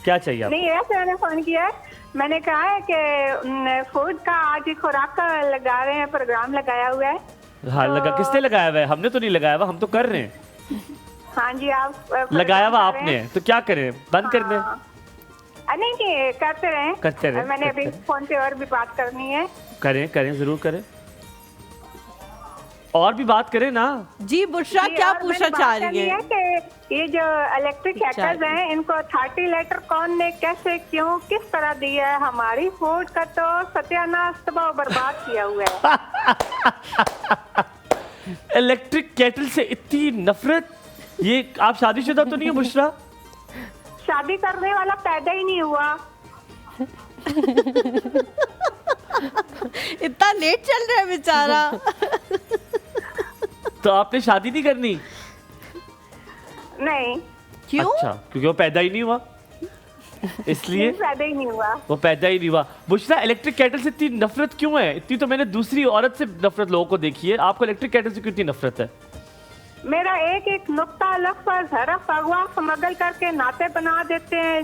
क्या चाहिए आपको? नहीं, ऐसे मैंने फोन किया है। मैंने कहा है कि फूड का आज खुराक का लगा रहे हैं, प्रोग्राम लगाया हुआ है। हाँ तो लगा, किसने लगाया हुआ है? हमने तो नहीं लगाया हुआ, हम तो कर रहे हैं। हाँ जी, आप लगाया हुआ आपने, तो क्या करें, बंद कर दें? नहीं, करते रहें। मैंने अभी फोन पे और भी बात करनी है। करें जरूर करें, और भी बात करें ना। जी बुशरा, क्या पूछना चाह रही है? कि ये जो इलेक्ट्रिक हैकर्स हैं, इनको 30 लेटर कौन ने, कैसे, क्यों, किस तरह दिया है? हमारी फूड का तो सत्यानाश, तबाह बर्बाद किया हुआ है। इलेक्ट्रिक केटल से इतनी नफरत, ये आप शादीशुदा तो नहीं हो बुशरा? शादी करने वाला पैदा ही नहीं हुआ। इतना लेट चल रहा है बेचारा। तो आपने शादी नहीं करनी? नहीं। क्यों? अच्छा, क्योंकि वो पैदा ही नहीं हुआ इसलिए? पैदा ही नहीं हुआ। वो पैदा ही नहीं हुआ। बुशरा, इलेक्ट्रिक केटल से इतनी नफरत क्यों है? इतनी तो मैंने दूसरी औरत से नफरत लोगों को देखी है, आपको इलेक्ट्रिक केटल से क्यों इतनी नफरत है? मेरा एक नुक्ता लफ्ज़ हरफ अगवा स्मगल करके नाते बना देते हैं,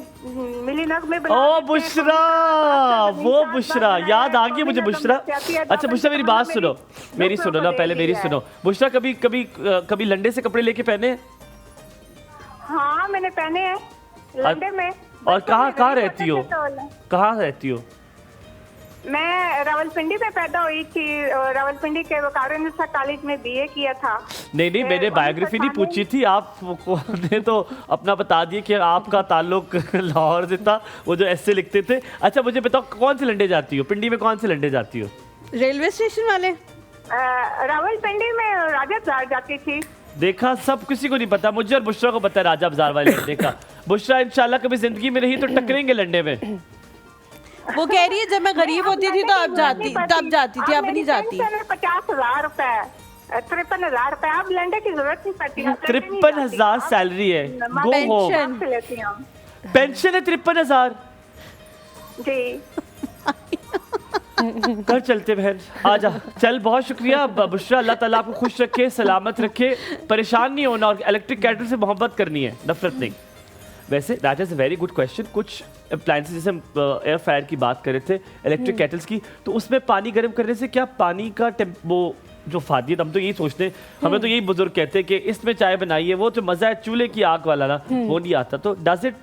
मिली नगमे बना ओ देते हैं। बुशरा, वो बुशरा याद आ गई मुझे। बुशरा, अच्छा बुशरा मेरी बात सुनो, मेरी सुनो ना, पहले मेरी सुनो। बुशरा, कभी लंडे से कपड़े लेके पहने? हाँ, मैंने पहने हैं लंडे में। और कहाँ रहती हो? कहाँ रहती हो? मैं रावलपिंडी में पैदा हुई थी, रावलपिंडी के वकारुन्निसा कॉलेज में बीए किया था। नहीं, मैंने बायोग्राफी नहीं पूछी थी, आपने तो अपना बता दिया कि आपका ताल्लुक लाहौर से था, वो जो ऐसे लिखते थे। अच्छा मुझे बताओ, कौन से लंडे जाती हो? पिंडी में कौन से लंडे जाती हो? रेलवे स्टेशन वाले। रावलपिंडी में राजा बाजार जाती थी। देखा, सब किसी को नहीं पता, मुझे और बुशरा को पता है राजा बाजार वाले। देखा बुशरा, इंशाल्लाह कभी जिंदगी में रही तो टकरेंगे लंडे में। वो कह रही है जब मैं गरीब होती थी तो अब जाती थी, अब नहीं जाती। 50,000 रुपए, 53,000 रुपए। अब लंडे की जरूरत नहीं पड़ती। 53,000 सैलरी है, गो होम। पेंशन है 53,000 जी। कर चलते बहन, आजा चल। बहुत शुक्रिया बुशरा, अल्लाह ताला आपको खुश रखे, सलामत रखे, परेशान नहीं होना, और इलेक्ट्रिक केटल से मोहब्बत करनी है, नफरत नहीं। वैसे that is a very good question. कुछ अप्लायंसेस, जैसे हम एयर फ्रायर की बात कर रहे थे, इलेक्ट्रिक केटल्स की, तो उसमें पानी गर्म करने से क्या पानी का वो जो फादियत, हम तो यही सोचते हैं, हमें तो यही बुजुर्ग कहते हैं कि इसमें चाय बनाइए, वो जो मज़ा है चूल्हे की आग वाला ना, वो नहीं आता। तो डज इट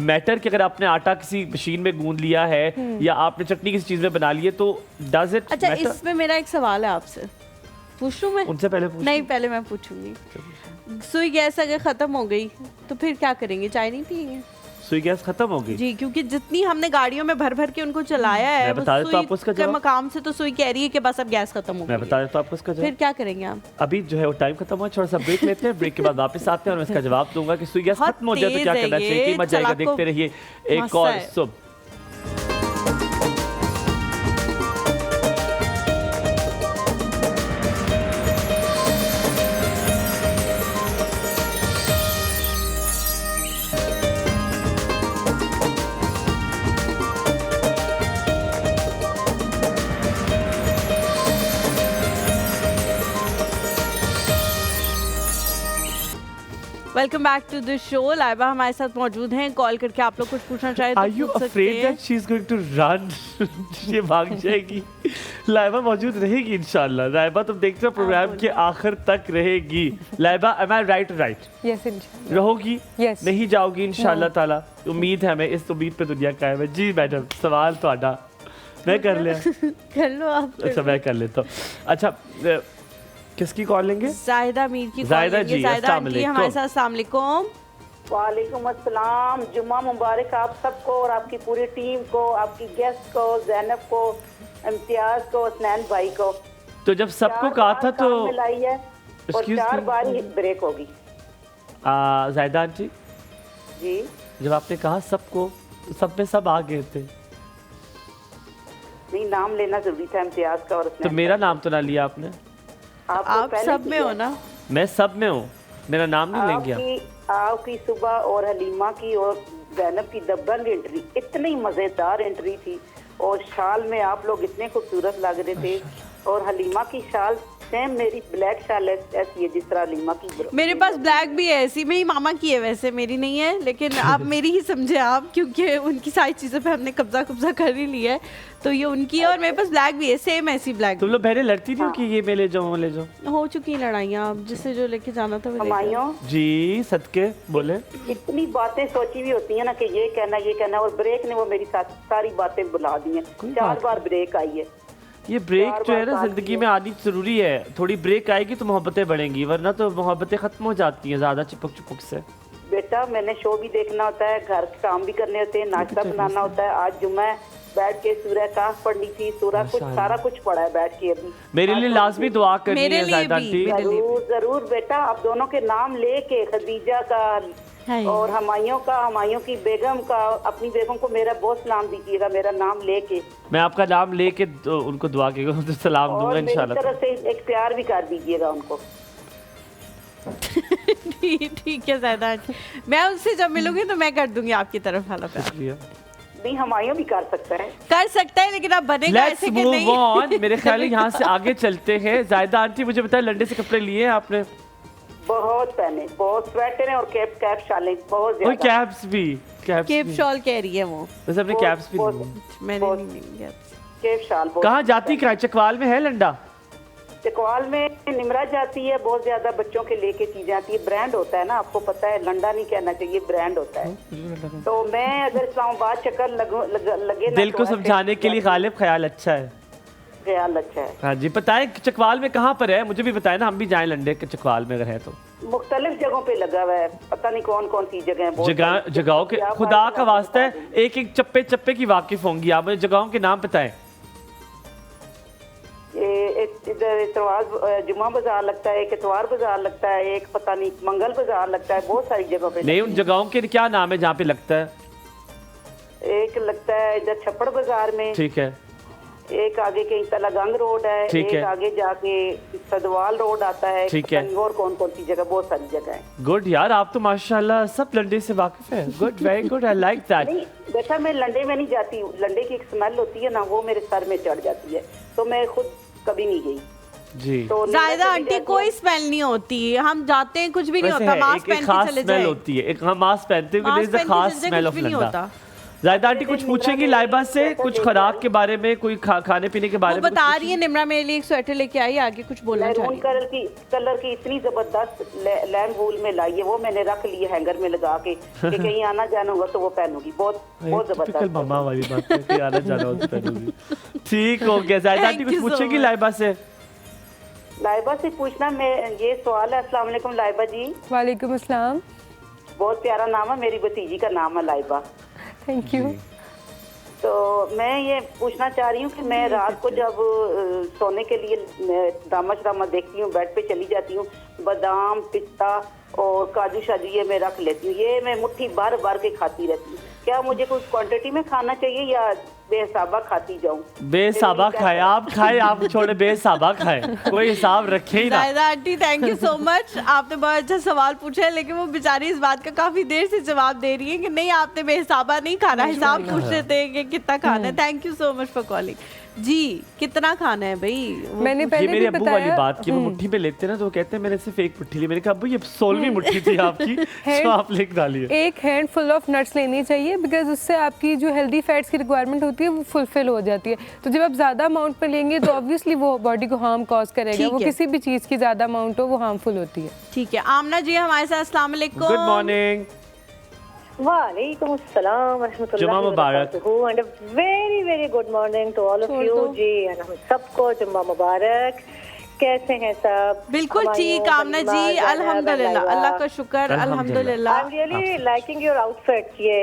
मैटर कि अगर आपने आटा किसी मशीन में गूंद लिया है या आपने चटनी किसी चीज़ में बना ली है, तो डज इट? अच्छा, इसमें मेरा एक सवाल है आपसे पूछ लूं मैं? उनसे पहले पूछ नहीं, पहले मैं पूछूंगी। सुई गैस अगर खत्म हो गई तो फिर क्या करेंगे? चाय नहीं पिएंगे? सुई गैस खत्म हो गई जी, क्योंकि जितनी हमने गाड़ियों में भर भर के उनको चलाया है, मैं बता देता हूं आपको उसका के जवाब। मकाम से तो सुई कह रही है कि बस अब गैस खत्म हो गई। मैं बता देता हूं आपको उसका जवाब। फिर क्या करेंगे आप? अभी जो है वो टाइम खत्म हुआ, थोड़ा सा ब्रेक लेते हैं, ब्रेक के बाद वापस आते हैं और मैं इसका जवाब दूंगा कि सुई गैस बहुत खत्म हो जाए तो क्या तेज है करना चाहिए। ये, कीमत जाएगा, चलाको देखते रहिए एक मस्त और है। सुबह। Welcome back to the show. Laiba हमारे साथ मौजूद हैं, कॉल करके आप लोग कुछ पूछना चाहे तो Are you पूछ सकते afraid हैं। that she is going to run? ये भाग जाएगी। लाइबा मौजूद रहेगी इंशाल्लाह। लाइबा तुम देखते हो प्रोग्राम के आखिर तक रहेगी। Laiba am I right? Yes इंशाल्लाह रहोगी? Yes. नहीं जाओगी इंशाल्लाह ताला। उम्मीद है हमें, इस उम्मीद पे दुनिया कायम है। जी मैडम, सवाल ਤੁਹਾਡਾ मैं कर लिया। कर लो आप। अच्छा मैं कर लेता हूँ। अच्छा किसकी कॉल लेंगे? जाहिदा मीर की जाहिदा कॉल लेंगे। जी, जाहिदा अस्सलाम आंटी हमारे साथ। अस्सलाम वालेकुम। वालेकुम अस्सलाम। जुम्मा मुबारक आप सबको और आपकी पूरी टीम को, आपकी गेस्ट को, जैनब को, इम्तियाज को, हसनैन भाई को। तो जब सबको कहा था तो मिलाई है और Excuse 4 me? बार ही ब्रेक होगी। जाहिदा आंटी, जी जब आपने कहा सबको, तो सब में सब आ गए थे, नहीं नाम लेना जरूरी था इम्तियाज का और तो हसनैन मेरा नाम तो ना लिया आपने। का। आप पहले सब में किया। हो ना? मैं सब में हूँ, मेरा नाम नहीं लेंगे आप। आपकी सुबह और हलीमा की और जैनब की डबल एंट्री इतनी मजेदार एंट्री थी और शाल में आप लोग इतने खूबसूरत लग रहे थे और हलीमा की शाल सेम मेरी ब्लैक शाल ऐसी है जिस तरह हलीमा की। मेरे पास ब्लैक भी है ऐसी, मेरी मामा की है वैसे, मेरी नहीं है, लेकिन आप मेरी ही समझे आप, क्योंकि उनकी सारी चीज़ों पे हमने कब्जा कर ही लिया है, तो ये उनकी है और मेरे पास ब्लैक भी है, सेम ऐसी ब्लैक। तुम लोग बहने लड़ती नहीं हो कि ये मैं ले जाऊँ, वो ले जाऊँ? हो चुकी लड़ाइयाँ, अब जिससे जो लेके जाना था वो ले गया। हमायों जी सदके बोले। इतनी बातें सोची हुई होती है ना कि ये कहना और ब्रेक ने वो मेरी सारी बातें बुला दी हैं। 4 बार ब्रेक आई है। ये ब्रेक चार जो है बार ना साथ जिंदगी दिए। में आनी जरूरी है। थोड़ी ब्रेक आएगी तो मोहब्बतें बढ़ेंगी, वरना तो मोहब्बतें खत्म हो जाती हैं ज्यादा चिपक से। बेटा मैंने शो भी देखना होता है, घर के काम भी करने होते हैं, नाश्ता बनाना होता है। आज जुम्मा है, बैठ के सूरह काफ पढ़नी थी, सूरह कुछ सारा कुछ पढ़ा है बैठ के अभी। मेरे लिए लाजमी दुआ करनी मेरे है लिए जाहिदा भी, आंटी। मेरे लिए भी। जरूर बेटा, आप दोनों के नाम लेके खदीजा का हाय। और हमायों की बेगम का, अपनी बेगम को मेरा बहुत सलाम दीजिएगा, मेरा नाम लेके। मैं आपका नाम लेके तो उनको दुआ के तो सलाम और दूंगा मेरी इंशाल्लाह। तरफ से एक प्यार भी कर दीजिएगा उनको। ठीक है जाहिदा आंटी, मैं उनसे जब मिलूंगी तो मैं कर दूंगी आपकी तरफ वाला प्यार। शुक्रिया। नहीं हमायों भी कर सकता है। कर सकता है, लेकिन आप बनेगा लेट्स ऐसे कि मूव नहीं। ऑन। मेरे ख्याल है यहाँ से आगे चलते हैं। जाहिदा आंटी मुझे बताएं, लंडे से कपड़े लिए हैं आपने? बहुत पहने, बहुत स्वेटर और कैप शालें बहुत कोई ज्यादा। कैप्स भी? कैप्स केप भी? शॉल कह रही है वो, वैसे अपने कैप्स भी बहुत- लिए हैं। मैंने बहुत- नहीं लिया। कैप शाल बहुत। कहाँ जाती कहाँ? चकवाल में है लंडा? चकवाल में निमरा जाती है, बहुत ज्यादा बच्चों के लेके चीजें आती है। ब्रांड होता है ना, आपको पता है, लंडा नहीं कहना चाहिए, ब्रांड होता है। तो मैं अगर इस्लामाबाद चक्कर लगे ना दिल तो को ऐसे समझाने के लिए गालिब ख्याल अच्छा है। ख्याल अच्छा है। हाँ जी, बताएं चकवाल में कहाँ पर है, मुझे भी बताएं ना, हम भी जाएं लंडे के चकवाल में अगर है तो। मुख्तलिफ जगहों पे लगा हुआ है, पता नहीं कौन कौन सी जगह है। बहुत जगह सारी। जगहों के आप खुदा आज का आपको वास्ता बता है, एक एक चप्पे चप्पे की वाकिफ होंगी आप, मुझे जगहों के नाम बताएं। इधर इतवार जुम्मा बाजार लगता है, एक इतवार बाजार लगता है, एक पता नहीं मंगल बाजार लगता है, बहुत सारी जगहों पे। नहीं, उन जगहों के क्या नाम है जहाँ पे लगता है? एक लगता है इधर छप्पड़ बाजार में, ठीक है, एक आगे कहीं तलागंग रोड है, ठीक एक है। आगे जाके सदवाल रोड आता है, ठीक है। पता नहीं और कौन कौन सी जगह, बहुत सारी जगह है। गुड यार, आप तो माशाल्लाह सब लंडे से वाकिफ है। Good, very good, I like that. नहीं बेटा, मैं लंडे में नहीं जाती हूँ, लंडे की एक स्मेल होती है ना, वो मेरे सर में चढ़ जाती है, तो मैं खुद कभी नहीं गई। जी तो जाहिदा चली आंटी जाती कोई हूँ। स्मेल नहीं होती, हम जाते हैं कुछ भी नहीं वैसे होता, है, मास्क एक पहन खास के चले स्मेल जाए। होती है, एक हम मास्क पहनते हैं, मास्क देयर इज अ पहन के खास चले जाए, स्मेल कुछ ऑफ भी नहीं लंडा। होता। जाहिदा आंटी कुछ पूछेंगी लाइबा से, कुछ खुराक के बारे में, कोई खाने पीने के वो बारे में? बता रही है निमरा मेरे लिए एक स्वेटर लेके आई, आगे कुछ बोलना चाह मैरून रही है। कलर की इतनी जबरदस्त लैंग वूल में लाई है, वो मैंने रख ली है हैंगर में लगा के कि कहीं आना जाना होगा तो वो पहनूंगी। बहुत बहुत टिपिकल जबरदस्त। मम्मा वाली बात है कि आना जाना होता है। ठीक हो गया। जाहिदा आंटी Thank कुछ you so पूछेंगी much. लाइबा से? लाइबा से पूछना, मैं ये सवाल है। अस्सलाम वालेकुम लाइबा जी। वालेकुम अस्सलाम। बहुत प्यारा नाम है, मेरी भतीजी का नाम है लाइबा। Thank you. तो मैं ये पूछना चाह रही हूँ कि मैं रात को जब सोने के लिए ड्रामा देखती हूँ, बेड पे चली जाती हूँ, बादाम, पिस्ता और काजू शाजू ये मैं रख लेती हूँ। ये मैं मुट्ठी भर भर के खाती रहती हूँ। क्या मुझे कुछ क्वांटिटी में खाना चाहिए या बेहिसाबा खाती जाऊँ? बेहिसाबा खाए, आप खाए, आप छोड़े, बेहिसाबा खाए, कोई हिसाब रखे ही ना। जायदा aunty thank you so much, आपने बहुत अच्छा सवाल पूछा है, लेकिन वो बेचारी इस बात का काफी देर से जवाब दे रही है कि नहीं आपने बेहिसाबा नहीं खाना, हिसाब पूछ रहे थे कि कितना खाना है। Thank you so much for calling. जी कितना खाना है भाई? मैंने ये पहले मेरे भी अब्बू बताया। वाली बात की, वो मुट्ठी पे लेते ना तो वो कहते हैं मैंने सिर्फ एक मुट्ठी ली। मैंने कहा अब्बू ये 16वीं मुट्ठी थी आपकी जो आप लेके डालिए। एक हैंड फुल ऑफ नट्स लेनी चाहिए, बिकॉज उससे आपकी जो हेल्दी फैट्स की रिक्वायरमेंट होती है वो फुलफिल हो जाती है। तो जब आप ज़्यादा अमाउंट पर लेंगे तो ऑब्वियसली वो बॉडी को हार्म कॉज करेगा। वो किसी भी चीज़ की ज़्यादा अमाउंट हो वो हार्मफुल होती है। ठीक है, आमना जी हमारे साथ। अस्सलाम वालेकुम। Good morning. वालेकुम अस्सलाम वरहमतुल्लाहि जुम्मा मुबारक। वबरकातुहू and very very good morning to all of you जी। एंड हम सबको जुम्मा मुबारक। कैसे हैं सब? बिल्कुल ठीक आमना जी, अल्हम्दुलिल्लाह, अल्लाह का शुक्र, अल्हम्दुलिल्लाह। I am really liking your outfit. ये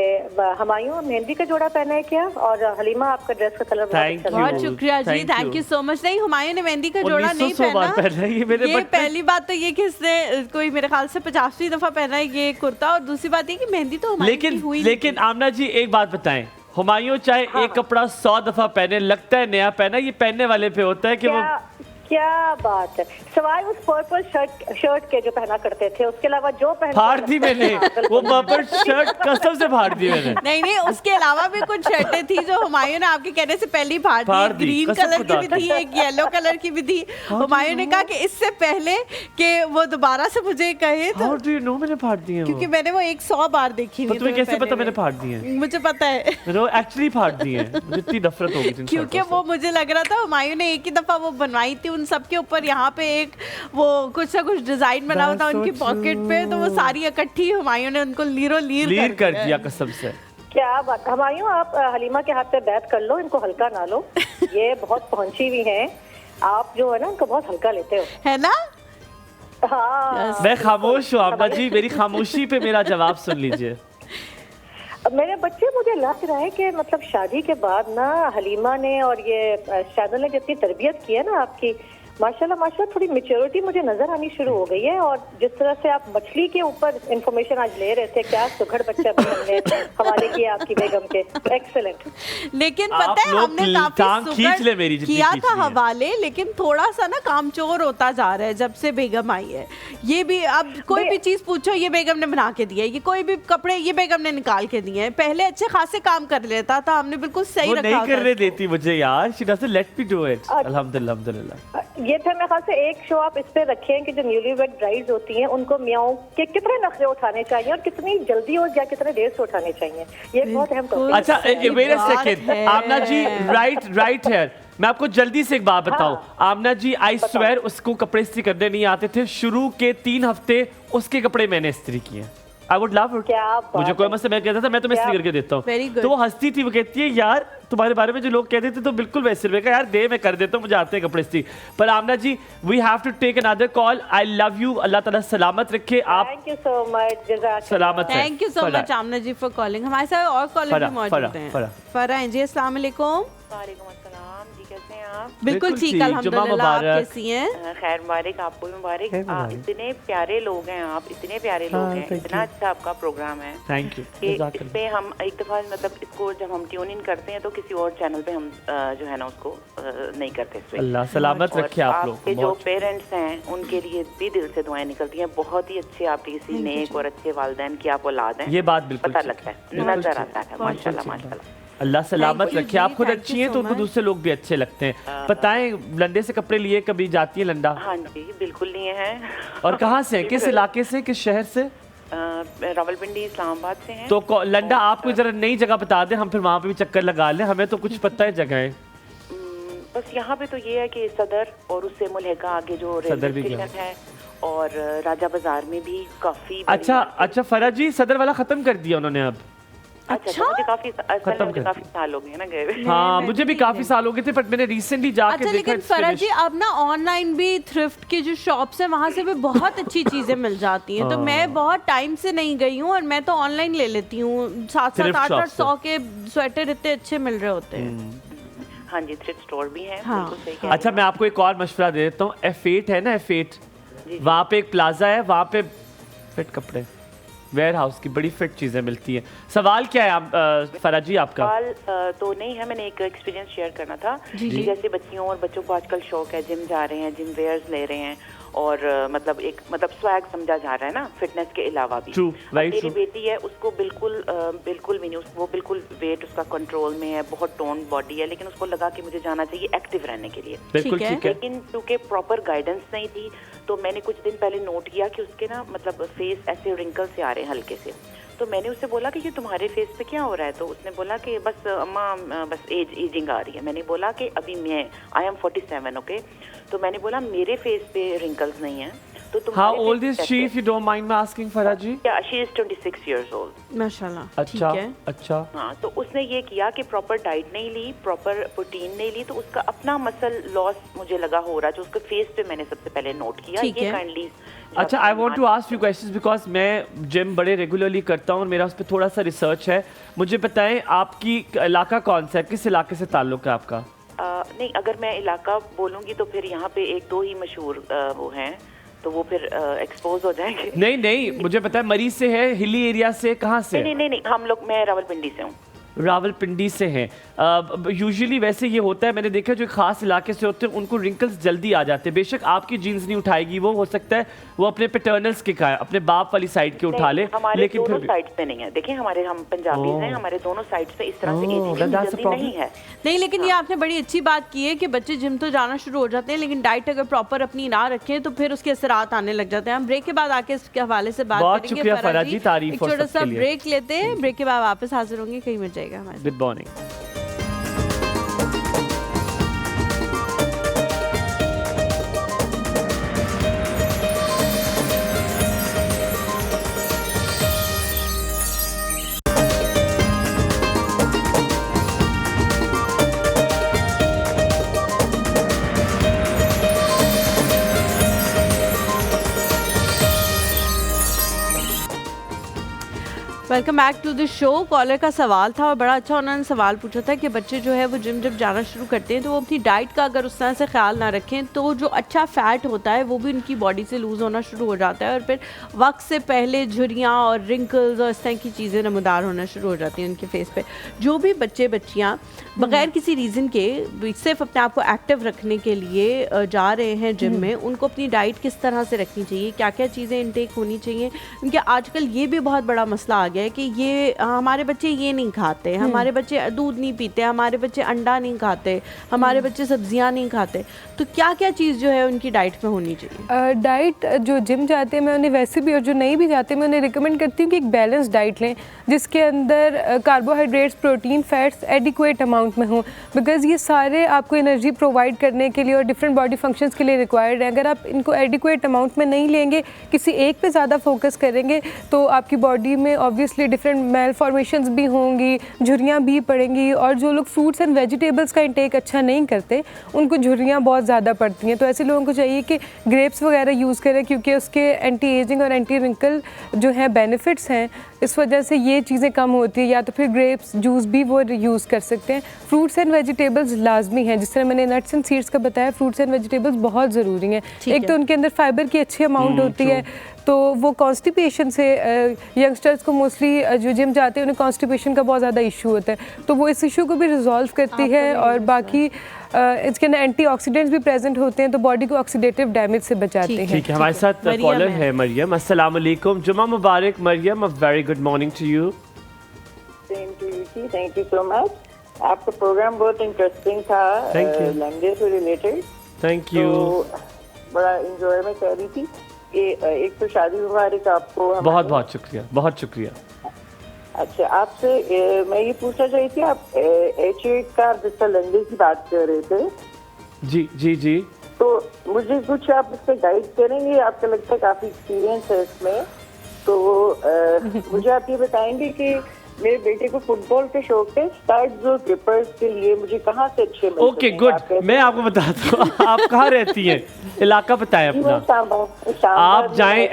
हमायूं मेहंदी का जोड़ा पहना है क्या? और हलीमा आपका ड्रेस का कलर बहुत अच्छा है। बहुत शुक्रिया जी, थैंक यू सो मच। नहीं हुमायूं ने मेहंदी का जोड़ा नहीं पहना, ये पहली बात तो ये कि इसने कोई मेरे ख्याल से 50वीं दफा पहना है ये कुर्ता, और दूसरी बात ये कि मेहंदी तो हुमायूं की हुई। लेकिन आमना जी एक बात बताएं, हुमायूं चाहे एक कपड़ा 100 दफा पहने, लगता है नया पहना, ये पहनने वाले पे होता है कि वो क्या बात है। सवाए उस पर्पल शर्ट के जो पहना करते थे, उसके अलावा जो फाड़ दी मैंने वो पर्पल शर्ट कसम से फाड़ दी मैंने। नहीं उसके अलावा भी कुछ शर्टें थी जो हुमायूं ने आपके कहने से पहले ही फाड़ दी। ग्रीन कलर की भी थी, एक येलो कलर की भी थी। हुमायूं ने कहा कि इससे पहले कि वो दोबारा से मुझे कहे तो मैंने फाड़ दी है, क्योंकि मैंने वो 100 बार देखी हुई। तुम्हें कैसे पता मैंने फाड़ दी है? मुझे पता है, मैंने एक्चुअली फाड़ दी है। मुझे इतनी नफरत हो गई थी क्योंकि वो मुझे लग रहा था हुमायूं ने एक ही दफा वो बनवाई थी, उन सब के ऊपर यहाँ पे एक वो कुछ ना कुछ डिजाइन बना हुआ था उनकी पॉकेट पे, तो वो सारी इकट्ठी हुमायूं ने उनको लीर कर दिया कसम से। क्या बात। हुमायूं आप हलीमा के हाथ पे बैठ कर लो, इनको हल्का ना लो, ये बहुत पहुंची हुई हैं। आप जो है ना इनको बहुत हल्का लेते हो, है ना? हाँ। मैं खामोश हूँ आमना जी, मेरी खामोशी पे मेरा जवाब सुन लीजिए। मेरे बच्चे, मुझे लग रहा है कि मतलब शादी के बाद ना हलीमा ने और ये शादुल ने जितनी तरबियत की है ना आपकी, माशाल्लाह माशाल्लाह, थोड़ी मेच्योरिटी मुझे नजर आनी शुरू हो गई है। और जिस तरह से आप मछली के ऊपर इंफॉर्मेशन आज ले रहे थे, क्या सुघड़ बच्चा भी हमने हवाले किया आपकी बेगम के, एक्सेलेंट। लेकिन पता है हमने काफी किया था हवाले, लेकिन थोड़ा सा ना कामचोर होता जा रहा है जब से बेगम आई है। ये भी अब कोई भी चीज पूछो ये बेगम ने बना के दिया है, ये कोई भी कपड़े ये बेगम ने निकाल के दिए हैं। पहले अच्छे खासे काम कर लेता था, हमने बिल्कुल सही रखा। नहीं करने देती मुझे यार, she doesn't let me do it. अल्हम्दुलिल्लाह। ये थे मेरे ख्याल से एक शो आप इस पे रखें कि जो न्यूली वेड ब्राइड्स होती हैं उनको मियाओं के कितने नखरे उठाने चाहिए और कितनी जल्दी हो या कितने देर से उठाने चाहिए, ये बहुत अहम टॉपिक। अच्छा wait a second Aamna ji, right here, मैं आपको जल्दी से एक बात बताऊं। आमना जी आई स्वेयर उसको कपड़े इस्त्री करने नहीं आते थे, शुरू के 3 हफ्ते उसके कपड़े मैंने इस्त्री किए। I would love it. मुझे कोई मसला, मैं कहता था मैं तुम्हें इस्त्री करके देता हूँ, तो वो हंसती थी, वो कहती है यार तुम्हारे बारे में जो लोग कहते थे तो बिल्कुल वैसे। मैं कहा यार दे, मैं कर देता हूँ, मुझे आते हैं कपड़े इस्त्री। पर Aamna ji we have to take another call. I love you, Allah ताला सलामत रखे आप। थैंक यू सो मच, सलामत है। Thank you so much Aamna ji for calling. हमारे साथ और कॉलर भी मौजूद हैं। फरा हैं जी, अस्सलाम वालेकुम। वालेकुम अस्सलाम जी, कैसे हैं आप? बिल्कुल ठीक अल्हम्दुलिल्लाह, आप कैसी हैं? खैर मुबारक, आपको भी मुबारक। इतने प्यारे लोग हैं आप, इतने प्यारे लोग हैं, इतना अच्छा आपका प्रोग्राम है। Thank you. इस पे हम एक दफा मतलब इसको जब हम ट्यून इन करते हैं तो किसी और चैनल पे हम जो है ना उसको नहीं करते। अल्लाह सलामत रखे आप लोग। जो पेरेंट्स हैं उनके लिए भी दिल से दुआएं निकलती हैं। बहुत ही अच्छे आप किसी नेक और अच्छे वालिदैन की आप औलाद हैं, ये बात बिल्कुल पता लगता है, नजर आता है। माशाल्लाह माशाल्लाह। अल्लाह सलामत रखे। आप खुद अच्छी हैं तो उनको दूसरे लोग भी अच्छे लगते हैं। बताएं लंडे से कपड़े लिए, कभी जाती है लंडा? हाँ जी बिल्कुल लिए हैं। और कहाँ से हैं, किस इलाके से, किस शहर से? रावलपिंडी इस्लामाबाद से हैं। तो लंडा आपको जरा नई जगह बता दें, हम फिर वहाँ पे भी चक्कर लगा लें, हमें तो कुछ पता है जगह है। बस यहाँ पे तो ये है कि सदर और उससे मुल्हका आगे जो रेलवे स्टेशन है और राजा बाजार में भी काफी। अच्छा फरा जी, सदर वाला खत्म कर दिया उन्होंने अब? अच्छा मुझे काफी साल हो गए ना गए हुए। हाँ मुझे भी काफी साल हो गए थे, बट मैंने रिसेंटली जाके अच्छा, देखा। लेकिन फराज जी अब ना ऑनलाइन भी थ्रिफ्ट की जो शॉप्स है वहाँ से भी बहुत अच्छी चीजें मिल जाती हैं। तो मैं बहुत टाइम से नहीं गई हूँ और मैं तो ऑनलाइन ले लेती हूँ। 700 800 के स्वेटर इतने अच्छे मिल रहे होते हैं। हाँ जी, थ्रिफ्ट स्टोर भी है। हाँ। अच्छा मैं आपको एक और मशवरा दे देता हूँ। F8 है ना, F8 वहाँ पे एक प्लाजा है, वहाँ पे फिट कपड़े वेयर हाउस की बड़ी फिट चीजें मिलती हैं। सवाल क्या है आप फराज जी आपका? सवाल तो नहीं है, मैंने एक एक्सपीरियंस शेयर करना था कि जैसे बच्चियों और बच्चों को आजकल शौक है, जिम जा रहे हैं, जिम वेयर्स ले रहे हैं और मतलब एक स्वैग समझा जा रहा है ना फिटनेस के अलावा भी। मेरी बेटी है, उसको बिल्कुल भी नहीं, वो बिल्कुल वेट उसका कंट्रोल में है, बहुत टोन बॉडी है, लेकिन उसको लगा कि मुझे जाना चाहिए एक्टिव रहने के लिए। बिल्कुल ठीक है। लेकिन क्योंकि प्रॉपर गाइडेंस नहीं थी तो मैंने कुछ दिन पहले नोट किया कि उसके ना मतलब फेस ऐसे रिंकल से आ रहे हैं हल्के से। तो मैंने उससे बोला कि ये तुम्हारे फेस पे क्या हो रहा है? तो उसने बोला कि बस अम्मा बस एजिंग आ रही है। मैंने बोला कि अभी आई एम 47 ओके। तो मैंने बोला मेरे फेस पे रिंकल्स नहीं है तो तुम How old is she if you don't mind me asking Faraz ji? Yeah, she is 26 years old. माशाल्लाह। अच्छा अच्छा। हाँ तो उसने ये किया कि प्रॉपर डाइट नहीं ली, प्रॉपर प्रोटीन नहीं ली, तो उसका अपना मसल लॉस मुझे लगा हो रहा है, जो उसके फेस पे मैंने सबसे पहले नोट किया। ये काइंडली अच्छा I want to ask you questions because मैं जिम बड़े रेगुलरली करता हूँ और मेरा उस पर थोड़ा सा रिसर्च है। मुझे बताएं आपकी इलाका कौन सा है, किस इलाके से ताल्लुक है आपका? नहीं, अगर मैं इलाका बोलूँगी तो फिर यहाँ पे एक दो ही मशहूर वो हैं, तो वो फिर एक्सपोज हो जाएंगे। नहीं मुझे पता है मरीज से है, हिली एरिया से, कहाँ से? नहीं हम लोग, मैं रावलपिंडी से हूँ। रावलपिंडी से हैं। यूजुअली वैसे ये होता है, मैंने देखा जो खास इलाके से होते हैं उनको रिंकल्स जल्दी आ जाते हैं। बेशक आपकी जीन्स नहीं उठाएगी, वो हो सकता है वो अपने पैटर्नल्स के का अपने बाप वाली साइड के उठा ले, लेकिन फिर साइड पे नहीं है। देखिए हम पंजाबी हैं, हमारे दोनों साइड पे इस तरह से एजिंग नहीं है। नहीं, लेकिन ये आपने बड़ी अच्छी बात की है कि बच्चे जिम तो जाना शुरू हो जाते हैं, लेकिन डाइट अगर प्रॉपर अपनी ना रखें तो फिर उसके असरात आने लग जाते हैं। हम ब्रेक के बाद आके इसके हवाले से बात करेंगे। शुक्रिया फराज जी, तारीफ और छोटा सा ब्रेक लेते हैं, ब्रेक के बाद वापस हाजिर होंगे। कहीं मिल जाएगा हमारे। Good morning. Welcome back to the show. Caller का सवाल था और बड़ा अच्छा उन्होंने सवाल पूछा था कि बच्चे जो है वो जिम जब जाना शुरू करते हैं तो वो अपनी डाइट का अगर उस तरह से ख्याल ना रखें तो जो अच्छा फ़ैट होता है वो भी उनकी बॉडी से लूज़ होना शुरू हो जाता है और फिर वक्त से पहले झुर्रियाँ और रिंकल्स और इस तरह की चीज़ें नमदार होना शुरू हो जाती हैं उनके फेस पे। जो भी बच्चे बच्चियाँ बगैर किसी रीज़न के सिर्फ अपने आप को एक्टिव रखने के लिए जा रहे हैं जिम में, उनको अपनी डाइट किस तरह से रखनी चाहिए, क्या क्या चीज़ें इनटेक होनी चाहिए? क्योंकि आजकल ये भी बहुत बड़ा मसला आ गया है कि ये हमारे बच्चे ये नहीं खाते, हमारे बच्चे दूध नहीं पीते, हमारे बच्चे अंडा नहीं खाते, हमारे बच्चे सब्जियां नहीं खाते। तो क्या क्या चीज़ जो है उनकी डाइट में होनी चाहिए? डाइट जो जिम जाते हैं मैं उन्हें वैसे भी, और जो नहीं भी जाते मैं उन्हें रिकमेंड करती हूँ कि एक बैलेंस डाइट लें जिसके अंदर carbohydrates, protein, fats adequate amount में हों, बिकॉज ये सारे आपको एनर्जी प्रोवाइड करने के लिए और डिफरेंट बॉडी फंक्शंस के लिए रिक्वायर्ड है। अगर आप इनको एडिक्वेट अमाउंट में नहीं लेंगे, किसी एक पे ज़्यादा फोकस करेंगे तो आपकी बॉडी में ऑब्वियसली डिफरेंट मेलफॉर्मेशंस भी होंगी, झुर्रियाँ भी पड़ेंगी। और जो लोग फ्रूट्स एंड वेजिटेबल्स का इंटेक अच्छा नहीं करते उनको झुर्रियाँ बहुत ज़्यादा पड़ती हैं। तो ऐसे लोगों को चाहिए कि ग्रेप्स वगैरह यूज़ करें क्योंकि उसके एंटी एजिंग और एंटी रिंकल जो है बेनिफिट्स हैं, इस वजह से ये चीज़ें कम होती है। या तो फिर ग्रेप्स जूस भी वो यूज़ कर सकते हैं। फ्रूट्स एंड वेजिटेबल्स लाजमी हैं, जिस तरह मैंने नट्स एंड सीड्स का बताया, फ्रूट्स एंड वेजिटेबल्स बहुत ज़रूरी हैं। एक तो उनके अंदर फाइबर की अच्छी अमाउंट होती है, तो वो कॉन्स्टिपेशन से यंगस्टर्स को मोस्टली जो जिम जाते हैं उन्हें कॉन्स्टिपेशन का बहुत ज़्यादा इशू होता है, तो वो इस इशू को भी रिजॉल्व करती है। और बाकी इसके अंदर एंटीऑक्सीडेंट्स भी प्रेजेंट होते हैं तो बॉडी को ऑक्सीडेटिव डैमेज से बचाते हैं। ठीक है, हमारे साथ कॉलर है मरियम। अस्सलाम वालेकुम, जुमा मुबारक Maryam, a very good morning to you. Same to you जी, थैंक यू सो मच। आपका प्रोग्राम बहुत इंटरेस्टिंग था, लैंग्वेज से रिलेटेड। Thank you. बड़ा इंजॉय मैं कर रही थी। एक तो शादी मुबारक आपको। बहुत बहुत शुक्रिया, बहुत शुक्रिया। अच्छा, आपसे मैं ये पूछना चाही थी, आप H8 का जिसका लैंग्वेज की बात कर रहे थे। जी जी जी। तो मुझे कुछ आप इस पर गाइड करेंगे? आपको लगता है काफी एक्सपीरियंस है इसमें, तो मुझे आप ये बताएंगे कि मेरे बेटे को फुटबॉल के शौक है, स्टड्स और ग्रिपर्स के लिए मुझे कहाँ से अच्छे मिल ओके गुड, मैं आपको बताता हूँ आप कहाँ रहती हैं, इलाका बताएं अपना। आप जाएं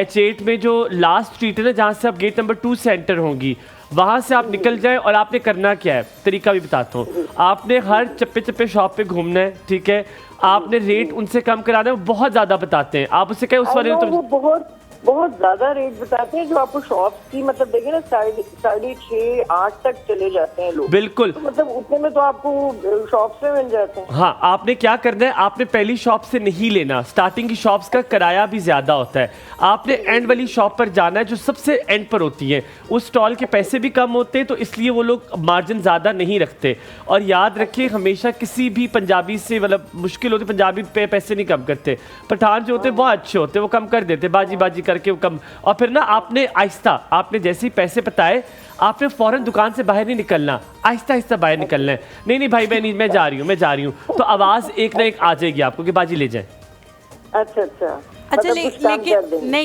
H8 में जो लास्ट स्ट्रीट है ना, जहाँ से आप गेट नंबर 2 से एंटर होंगी, वहाँ से आप निकल जाएं। और आपने करना क्या है, तरीका भी बताता हूँ। आपने हर चप्पे चप्पे शॉप पे घूमना है, ठीक है। आपने रेट उनसे कम कराना है, वो बहुत ज़्यादा बताते हैं। आप उससे कहें उस वाले तो बहुत ज्यादा रेट बताते हैं, जो आपको शॉप की मतलब देखिए ना 6:30-8 तक चले जाते हैं लोग। बिल्कुल, तो मतलब उतने में तो आपको शॉप से मिल जाते हैं। हाँ, आपने क्या करना है, आपने पहली शॉप से नहीं लेना। स्टार्टिंग की शॉप्स का किराया भी ज़्यादा होता है। आपने एंड वाली शॉप पर जाना है, जो सबसे एंड पर होती है। उस स्टॉल के पैसे भी कम होते हैं, तो इसलिए वो लोग मार्जिन ज़्यादा नहीं रखते। और याद रखिए, हमेशा किसी भी पंजाबी से मतलब मुश्किल होती, पंजाबी पे पैसे नहीं कम करते। पठान जो होते हैं बहुत अच्छे होते हैं, वो कम कर देते, बाजी बाजी करके वो कम। और फिर ना आपने आहिस्ता, आपने जैसे ही पैसे बताए, आपने फौरन दुकान से बाहर नहीं निकलना, आहिस्ता आहिस्ता बाहर निकलना है। नहीं भाई मैं जा रही हूँ, तो आवाज़ एक ना एक आ जाएगी आपको कि बाजी ले जाए। अच्छा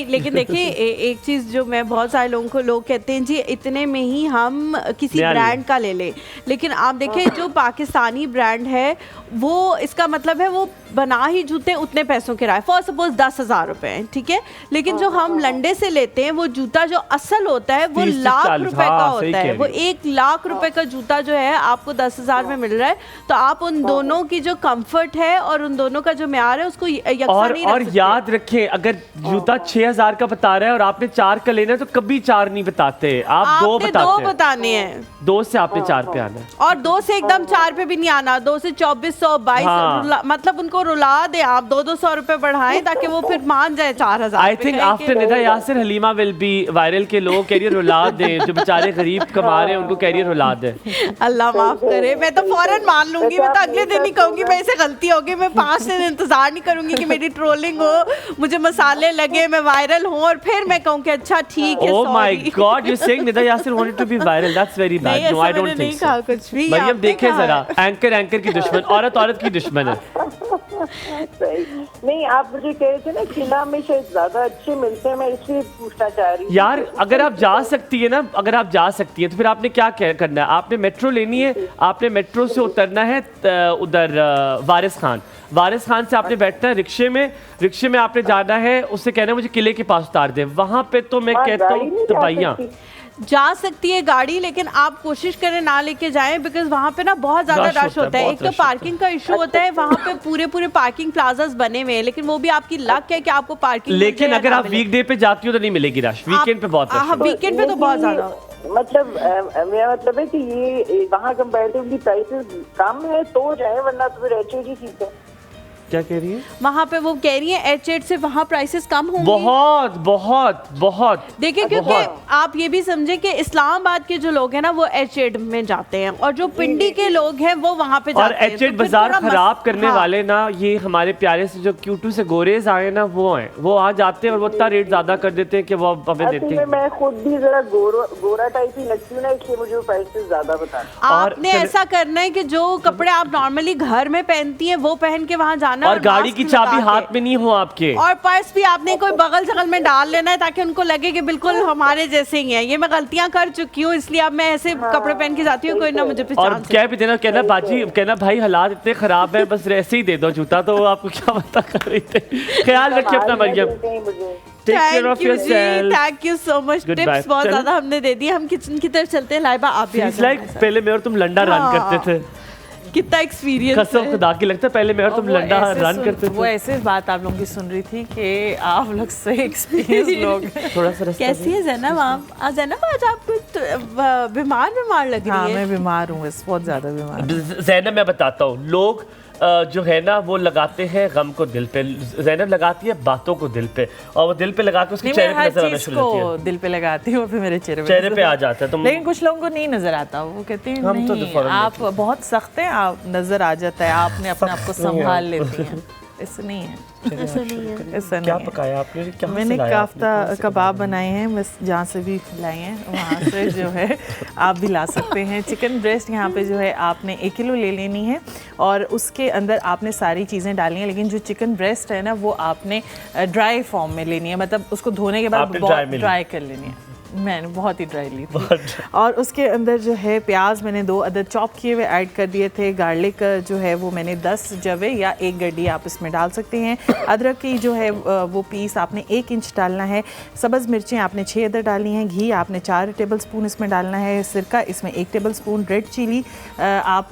लेकिन देखिए एक चीज़ जो मैं बहुत सारे लोगों को लोग कहते हैं जी इतने में ही हम किसी ब्रांड का ले लें, लेकिन आप देखिए जो पाकिस्तानी ब्रांड है वो इसका मतलब है वो बना ही जूते उतने पैसों के रहा फॉर सपोज 10,000 रुपए हैं, ठीक है। लेकिन जो हम लंडे से लेते हैं वो जूता जो असल होता है वो लाख रुपए का होता है। वो 1 लाख रुपए का जूता जो है आपको 10,000 में मिल रहा है। तो आप उन दोनों की जो कंफर्ट है और उन दोनों का जो म्यार है उसको यकसा नहीं रख सकते। याद रखें, अगर जूता 6,000 का बता रहा है और आपने 4 का लेना है तो कभी 4 नहीं बताते, आप 2 बताने हैं। 2 से आपने 4 पे आना है, और 2 से एकदम 4 पे भी नहीं आना। 2 से 2400 22 मतलब उनको रुला दे आप, 200 रुपए बढ़ाएं ताकि वो फिर मान जाए 4,000। I think after Nida Yasir Halima will be viral के लोग कैरियर रुला दें, जो बेचारे गरीब कमा रहे हैं उनको कैरियर रुला दें। अल्लाह माफ करे, मैं तो फौरन मान लूंगी। मैं तो अगले दिन ही कहूंगी मैं इसे गलती होगी, मैं 5 दिन इंतजार नहीं करूंगी कि मेरी ट्रोलिंग हो, मुझे मसाले लगे, मैं वायरल हूं और फिर मैं कहूं कि अच्छा ठीक है। Oh my god, you saying Nida Yasir wanted to be viral, that's very bad. No I don't think so. कुछ भी मरियम देखें जरा, एंकर की दुश्मन, औरत की दुश्मन है। नहीं, आप मुझे कह रहे थे ना किला में शायद ज्यादा अच्छे मिलते हैं, मैं इसलिए पूछना चाह रही हूँ। यार अगर आप जा सकती है ना, अगर आप जा सकती है तो फिर आपने क्या करना है, आपने मेट्रो लेनी है। आपने मेट्रो से उतरना है उधर वारिस खान से आपने बैठना है रिक्शे में आपने जाना है, उससे कहना है मुझे किले के पास उतार दे। वहां पे तो मैं कहता हूँ दवाइयाँ जा सकती है गाड़ी, लेकिन आप कोशिश करें ना लेके जाएं, बिकॉज वहाँ पे ना बहुत ज्यादा रश होता है। एक तो पार्किंग का इशू होता है, वहाँ पे पूरे पार्किंग प्लाजास बने हुए हैं, लेकिन वो भी आपकी लक है कि आपको पार्किंग। लेकिन अगर आप वीकडे पे जाती हो तो नहीं मिलेगी रश, वीकेंड पे बहुत रश। वीकेंड पे तो बहुत ज्यादा। मतलब मेरा मतलब है कि ये वहाँ कंपैरेटिवली प्राइसेस कम है तो जाए, वरना तो फिर H8 ही ठीक है। क्या कह रही है? वहाँ पे वो कह रही है H8 से वहाँ प्राइसेस कम होंगे। बहुत देखिए, क्योंकि आप ये भी समझे कि इस्लामाबाद के जो लोग हैं ना वो H8 में जाते हैं, और जो पिंडी के लोग हैं वो वहाँ पे जाते हैं। और H8 बाजार खराब करने वाले ना, ये हमारे प्यारे से जो Q2 से गोरेज आए ना, वो हैं, वो आ जाते हैं और वो इतना रेट ज्यादा कर देते हैं कि वो हमें देते हैं। मैं खुद भी जरा गोरा टाइप ही लगती हूँ ना, इसलिए मुझे प्राइसेस ज्यादा बताना। आपने ऐसा करना है कि जो कपड़े आप नॉर्मली घर में पहनती हैं वो पहन के वहाँ जाना, और गाड़ी की चाबी हाथ में नहीं हो आपके, और पर्स भी आपने कोई बगल सगल में डाल लेना है ताकि उनको लगे कि बिल्कुल हमारे जैसे ही हैं। ये मैं गलतियां कर चुकी हूँ, इसलिए अब मैं ऐसे कपड़े पहन के जाती हूँ, कोई ना मुझे पहचान। और क्या भी देना, कहना बाजी, कहना भाई हालात इतने खराब है, बस ऐसे ही दे दो जूता। तो आपको क्या पता कर रही थे। ख्याल रखिए अपना Mariam. Thank you so much. Tips बहुत ज्यादा हमने दे दिए। हम किचन की तरफ चलते हैं। लाइबा आप भी पहले मैं और तुम लंडा रन करते थे, कितना एक्सपीरियंस कसम खुदा की लगता है पहले मैं और तुम लंडा रन करते थे। वो ऐसे बात आप लोगों की सुन रही थी कि आप लोग से एक्सपीरियंस लोग। थोड़ा सा कैसी है ज़ैनब? आप ज़ैनब आज आप बीमार लग रही है। हाँ, मैं बीमार हूँ, बहुत ज़्यादा बीमार। ज़ैनब मैं बताता हूँ, लोग जो है ना वो लगाते हैं गम को दिल पे, ज़ैनब लगाती है बातों को दिल पे, और वो दिल पे लगा के उसके चेहरे पे नजर आना शुरू होती है। दिल पे लगाती हूँ और फिर मेरे चेहरे पे आ जाता है। लेकिन कुछ लोगों को नहीं नजर आता, वो कहते हैं नहीं आप बहुत सख्त हैं, आप नजर आ जाता है, आपने अपने आप को संभाल लेती हैं। ऐसा नहीं है, ऐसा नहीं। क्या पकाया आपने? मैंने काफ्ता कबाब बनाए हैं, बस जहाँ से भी लाए हैं वहाँ से जो है आप भी ला सकते हैं। चिकन ब्रेस्ट यहाँ पे जो है आपने 1 किलो ले लेनी है, और उसके अंदर आपने सारी चीज़ें डालनी है। लेकिन जो चिकन ब्रेस्ट है ना वो आपने ड्राई फॉर्म में लेनी है, मतलब उसको धोने के बाद ड्राई कर लेनी है। मैंने बहुत ही ड्राई ली थी। और उसके अंदर जो है प्याज मैंने 2 अदद चॉप किए हुए ऐड कर दिए थे। गार्लिक जो है वो मैंने 10 जवे या 1 गड्डी आप इसमें डाल सकते हैं। अदरक की जो है वो पीस आपने 1 इंच डालना है। सब्ज़ मिर्चें आपने 6 अदद डालनी है। घी आपने 4 टेबल स्पून इसमें डालना है। सिरका इसमें 1 टेबल स्पून। रेड चिली आप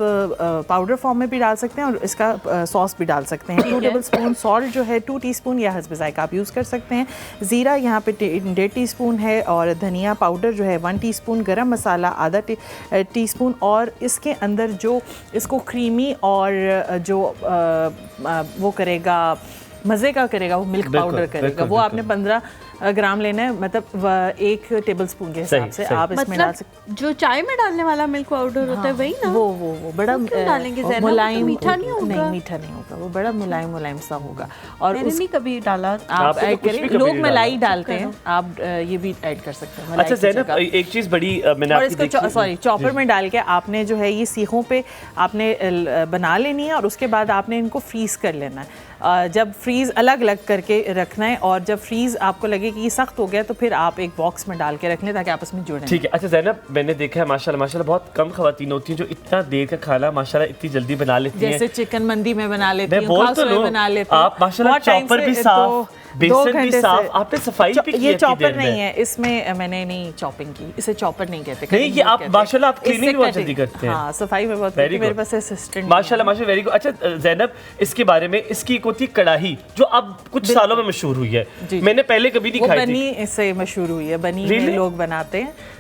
पाउडर फॉर्म में भी डाल सकते हैं और इसका सॉस भी डाल सकते हैं। 2 टेबल स्पून सॉल्ट जो है 2 टीस्पून या हस्ब ज़ायक़ा आप यूज़ कर सकते हैं। ज़ीरा यहाँ पे 1.5 टीस्पून है और धनिया पाउडर जो है 1 टीस्पून। गरम मसाला आधा टीस्पून। और इसके अंदर जो इसको क्रीमी और जो वो करेगा मज़े का करेगा वो मिल्क पाउडर करेगा। वो आपने 15 ग्राम लेना है, मतलब 1 टेबल स्पून के हिसाब से आप इसमें डाल सकते। जो चाय में डालने वाला मिल्क पाउडर होता है वही ना? वो बड़ा डालेंगे मुलायम, मीठा नहीं होगा। नहीं मीठा नहीं होगा, वो बड़ा मुलायम सा होगा। और मैंने नहीं कभी डाला। आप ऐड करें, लोग मलाई डालते हैं, आप ये भी ऐड कर सकते हैं। अच्छा ज़ैनब, एक चीज़ बड़ी मैंने और इसको सॉरी चॉपर में डाल के आपने जो है ये सीखों पे आपने बना लेनी है और उसके बाद आपने इनको फ्रीज कर लेना है। जब फ्रीज़ अलग अलग करके रखना है और जब फ्रीज़ आपको लगे कि ये सख्त हो गया तो फिर आप एक बॉक्स में डाल के रख लें ताकि आपस में जुड़े। ठीक है। अच्छा ज़ैनब, मैंने देखा है माशाल्लाह बहुत कम ख़वातीन होती हैं जो इतना देर का खाना माशाल्लाह इतनी जल्दी बना लेती हैं। जैसे चिकन मंदी में बना लेती हैं, बना लेती हैं। आप माशाल्लाह चॉपर भी साफ, बेसन भी साफ, आपने सफाई भी की है। ये चॉपर नहीं है, इसमें मैंने नहीं चॉपिंग की, इसे चॉपर नहीं कहते। नहीं, ये आप माशाल्लाह आप क्लीनिंग बहुत जल्दी करते हैं। हाँ, सफाई में बहुत करती, मेरे पास असिस्टेंट माशाल्लाह वेरी गुड। अच्छा ज़ैनब, इसके बारे में, इसकी एक होती है कढ़ाई जो अब कुछ सालों में मशहूर हुई है, मैंने पहले कभी नहीं खाई थी। बनी इससे मशहूर हुई है, बनी में लोग बनाते हैं।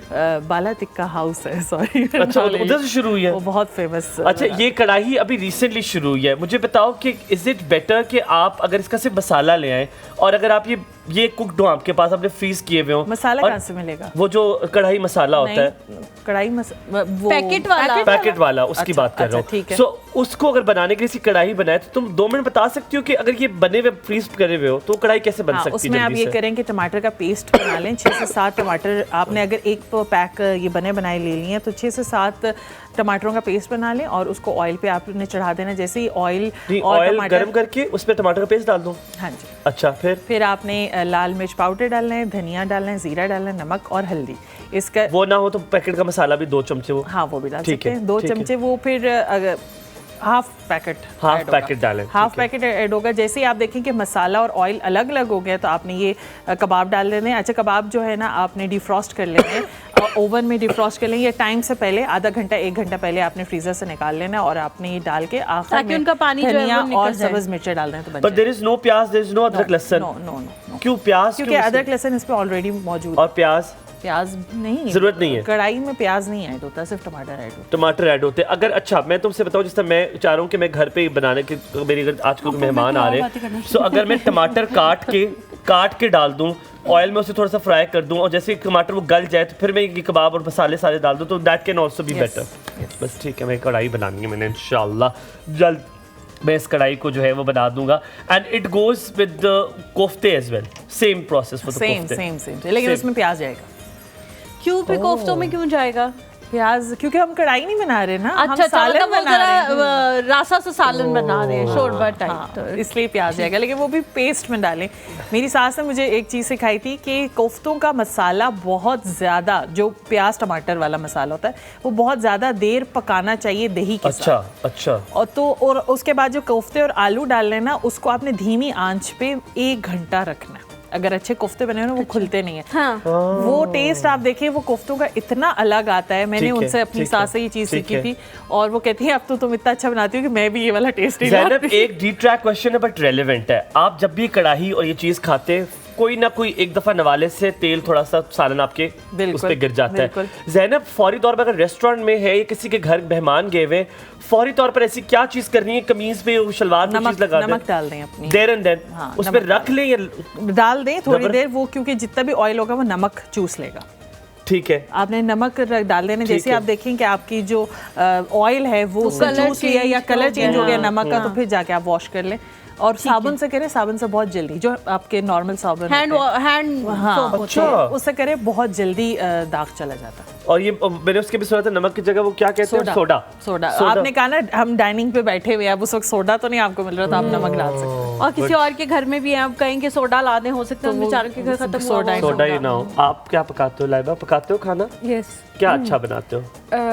बाला टिक्का हाउस है, सॉरी। अच्छा, उधर से शुरू हुई है, वो बहुत फेमस। अच्छा, ये कढ़ाई अभी रिसेंटली शुरू हुई है। मुझे बताओ कि इज इट बेटर कि आप अगर इसका सिर्फ मसाला ले आए और अगर आप ये कुक्ड हो, आपके पास आपने फ्रीज किए हुए हो, मसाला कहाँ से मिलेगा? वो जो कढ़ाई मसाला होता है, कढ़ाई पैकेट वाला उसकी बात कर रहा हूँ। सो उसको अगर बनाने के लिए कढ़ाई बनाए तो तुम 2 मिनट बता सकती हो कि अगर ये बने हुए फ्रीज करे हुए हो तो कढ़ाई कैसे बन सकती है? उसमें आप ये करें कि टमाटर का पेस्ट बना लें। 6 से 7 टमाटर आपने अगर एक पैक ये बने बनाए ले लिए हैं तो 6 से 7 टमाटरों का पेस्ट बना लें और उसको ऑयल पे आपने चढ़ा देना। जैसे ही ऑयल गर्म करके उसमें टमाटर का पेस्ट डाल दो। हाँ जी। अच्छा, फिर आपने लाल मिर्च पाउडर डालना है, धनिया डालना है, जीरा डालना है, नमक और हल्दी। इसका वो ना हो तो पैकेट का मसाला भी 2 चमचे वो, हाँ वो भी डाल सकते हैं 2 चमचे। वो फिर हाफ पैकेट डालें, हाफ पैकेट ऐड होगा। जैसे ही आप देखें कि मसाला और ऑयल अलग अलग हो गया तो आपने ये कबाब डाल देने हैं। अच्छा, कबाब जो है ना आपने डिफ्रॉस्ट कर लेना है, ओवन में डिफ्रॉस्ट कर लेंगे। टाइम से पहले आधा घंटा 1 घंटा पहले आपने फ्रीजर से निकाल लेना है और आपने ये डाल के आखिर में उनका पानी धनिया और सब्ज़ मिर्च डाल दें तो बन जाएगा। देयर इज नो प्याज, देयर इज नो अदरक लहसुन। नो। क्यों प्याज? क्योंकि अदरक लहसुन इस पे ऑलरेडी मौजूद। और प्याज नहीं, जरूरत नहीं है। कढ़ाई में प्याज नहीं ऐड होता, सिर्फ टमाटर ऐड होता है। टमाटर ऐड होते हैं। अगर अच्छा, मैं तुमसे बताऊं, जिस तरह मैं चाह रहा हूँ कि मैं घर पे बनाने के, मेरे घर आज को मेहमान आ रहे हैं, सो अगर मैं टमाटर काट के डाल दूं, ऑयल में उसे थोड़ा सा फ्राई कर दूं और जैसे टमाटर वो गल जाए तो फिर मैं ये कबाब और मसाले सारे डाल दूं तो that can also be better. बस ठीक है, मैं कढ़ाई बनानी है मैंने, इंशाल्लाह जल्द मैं इस कढ़ाई को जो है वो बना दूंगा। And it goes with the kofte as well, same process for the kofte. Same, लेकिन उसमें प्याज जाएगा। क्यों फिर कोफ्तों में क्यों जाएगा प्याज? क्योंकि हम कढ़ाई नहीं बना रहे ना, अच्छा, हम सालन बना रहे हैं, रासा से सालन बना रहे हैं, शोरबा टाइप, इसलिए प्याज जाएगा, लेकिन वो भी पेस्ट में डालें। मेरी सास ने मुझे एक चीज़ सिखाई थी कि कोफ्तों का मसाला बहुत ज़्यादा, जो प्याज टमाटर वाला मसाला होता है वो बहुत ज़्यादा देर पकाना चाहिए दही के साथ। अच्छा। और उसके बाद जो कोफ्ते और आलू डाल लेना, उसको आपने धीमी आंच पे 1 घंटा रखना है। अगर अच्छे कोफ्ते बने हो ना वो खुलते नहीं है। हाँ। वो टेस्ट आप देखिए, वो कोफ्तों का इतना अलग आता है। मैंने उनसे अपनी सास से ये चीज़ सीखी थी और वो कहती है अब तो तुम इतना अच्छा बनाती हो कि मैं भी ये वाला टेस्ट ही लाती हूं। एक डिट्रैक क्वेश्चन है बट रेलेवेंट है। आप जब भी कढ़ाई और ये चीज़ खाते हैं, कोई ना कोई एक दफ़ा नवाले से तेल थोड़ा सा सालन आपके उस पे गिर जाता है। ज़ैनब, फौरी तौर पर अगर रेस्टोरेंट में है या किसी के घर मेहमान गए हुए, फौरी तौर पर ऐसी क्या चीज़ करनी है? कमीज पे शलवार पे चीज़ लगा दें, नमक डाल दें अपनी, देर एंड देन उस पे रख लें या डाल दें थोड़ी देर, वो क्योंकि जितना भी ऑयल होगा वो नमक चूस लेगा। ठीक है, आपने नमक डाल देना। जैसे आप देखें कि आपकी जो ऑयल है वो चूस लिया या कलर चेंज हो गया नमक का, तो फिर जाके आप वॉश कर लें और साबुन से करें, साबुन से बहुत जल्दी, जो आपके नॉर्मल साबुन हैंड अच्छा, उससे करें बहुत जल्दी दाग चला जाता है। और ये मैंने उसके भी सुना था नमक की जगह वो क्या कहते हैं? सोडा। आपने कहा ना हम डाइनिंग पे बैठे हुए, अब उस वक्त सोडा तो नहीं आपको मिल रहा था, आप नमक डाल सकते हैं। और किसी और के घर में भी आप कहेंगे सोडा ला दें, हो सकता है उन बेचारों के घर खत्म सोडा ही ना हो। आप क्या पकाते हो लाइबा, पकाते हो खाना? यस। क्या अच्छा बनाते हो?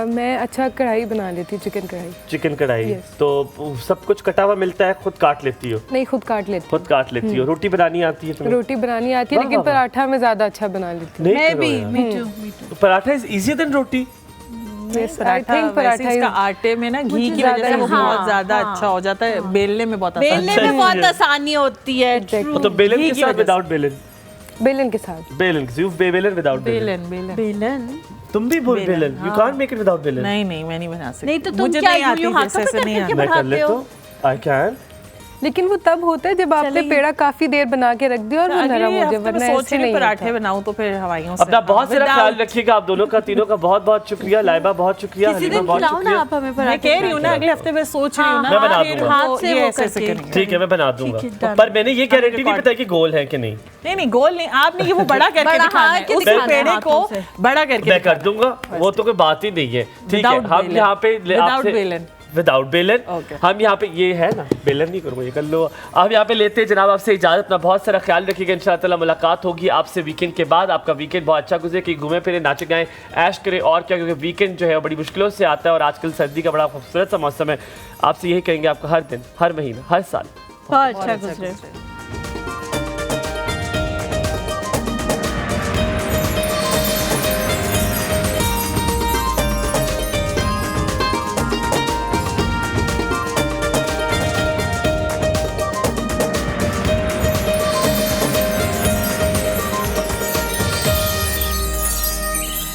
मैं अच्छा कढ़ाई बना लेती हूँ, चिकन कढ़ाई। चिकन कढ़ाई। तो सब कुछ कटा हुआ मिलता है, खुद काट लेती हो? नहीं, खुद काट लेती हूँ। खुद काट लेती हो। रोटी बनानी आती है तुम्हें? रोटी बनानी आती है, लेकिन पराठा में ज्यादा अच्छा बना लेती हूँ। मैं भी। पराठा इज इजियर देन रोटी? पराठा इसका आटे में ना घी की वजह से वो बहुत ज्यादा अच्छा हो जाता है, बेलने में बहुत आसानी होती है। तो बेलन के साथ विदाउट बेलन? बेलन के साथ। बेलन विदाउट बेलन। तुम भी बोल बेलन? You can't make it without बेलन? नहीं, मैं नहीं बना सकती। नहीं तो तुम क्या यूं हाथों पे करके बनाते हो? I can. लेकिन वो तब होता है जब आपने पेड़ा काफी देर बना के रख दिया और वो नरम हो जाए, वरना ऐसे नहीं। पराठे बनाऊं तो फिर हवाइयों से। अपना बहुत सारा ख्याल रखिएगा आप दोनों का, तीनों का बहुत बहुत शुक्रिया। लाइबा बहुत शुक्रिया, हलीमा बहुत शुक्रिया। मैं कह रही हूँ ना, अगले हफ्ते मैं सोच रही हूँ ना, मैं बना दूंगा। हाथ से वो करके। ठीक है, मैं बना दूंगा, पर मैंने ये गारंटी नहीं बताई कि गोल है कि नहीं। नहीं, गोल नहीं, आपने ये वो बड़ा करके दिखाना है, उस पेड़े को बड़ा करके मैं कर दूंगा, वो तो कोई बात ही नहीं है। ठीक है, हम यहाँ पे विदाउट बेलन हम यहाँ पे, ये है ना बेलन नहीं करूँगा, ये कर लो। अब यहाँ पे लेते हैं जनाब आपसे इजाज़त। अपना बहुत सारा ख्याल रखिएगा। इंशाअल्लाह ताला मुलाकात होगी आपसे वीकेंड के बाद। आपका वीकेंड बहुत अच्छा गुजरे, कि घूमे फिरे, नाचे गाएं, ऐश करें और क्या, क्योंकि वीकेंड जो है बड़ी मुश्किलों से आता है और आजकल सर्दी का बड़ा खूबसूरत सा मौसम है। आपसे यही कहेंगे आपका हर दिन, हर महीना, हर साल बहुत अच्छा गुजरे।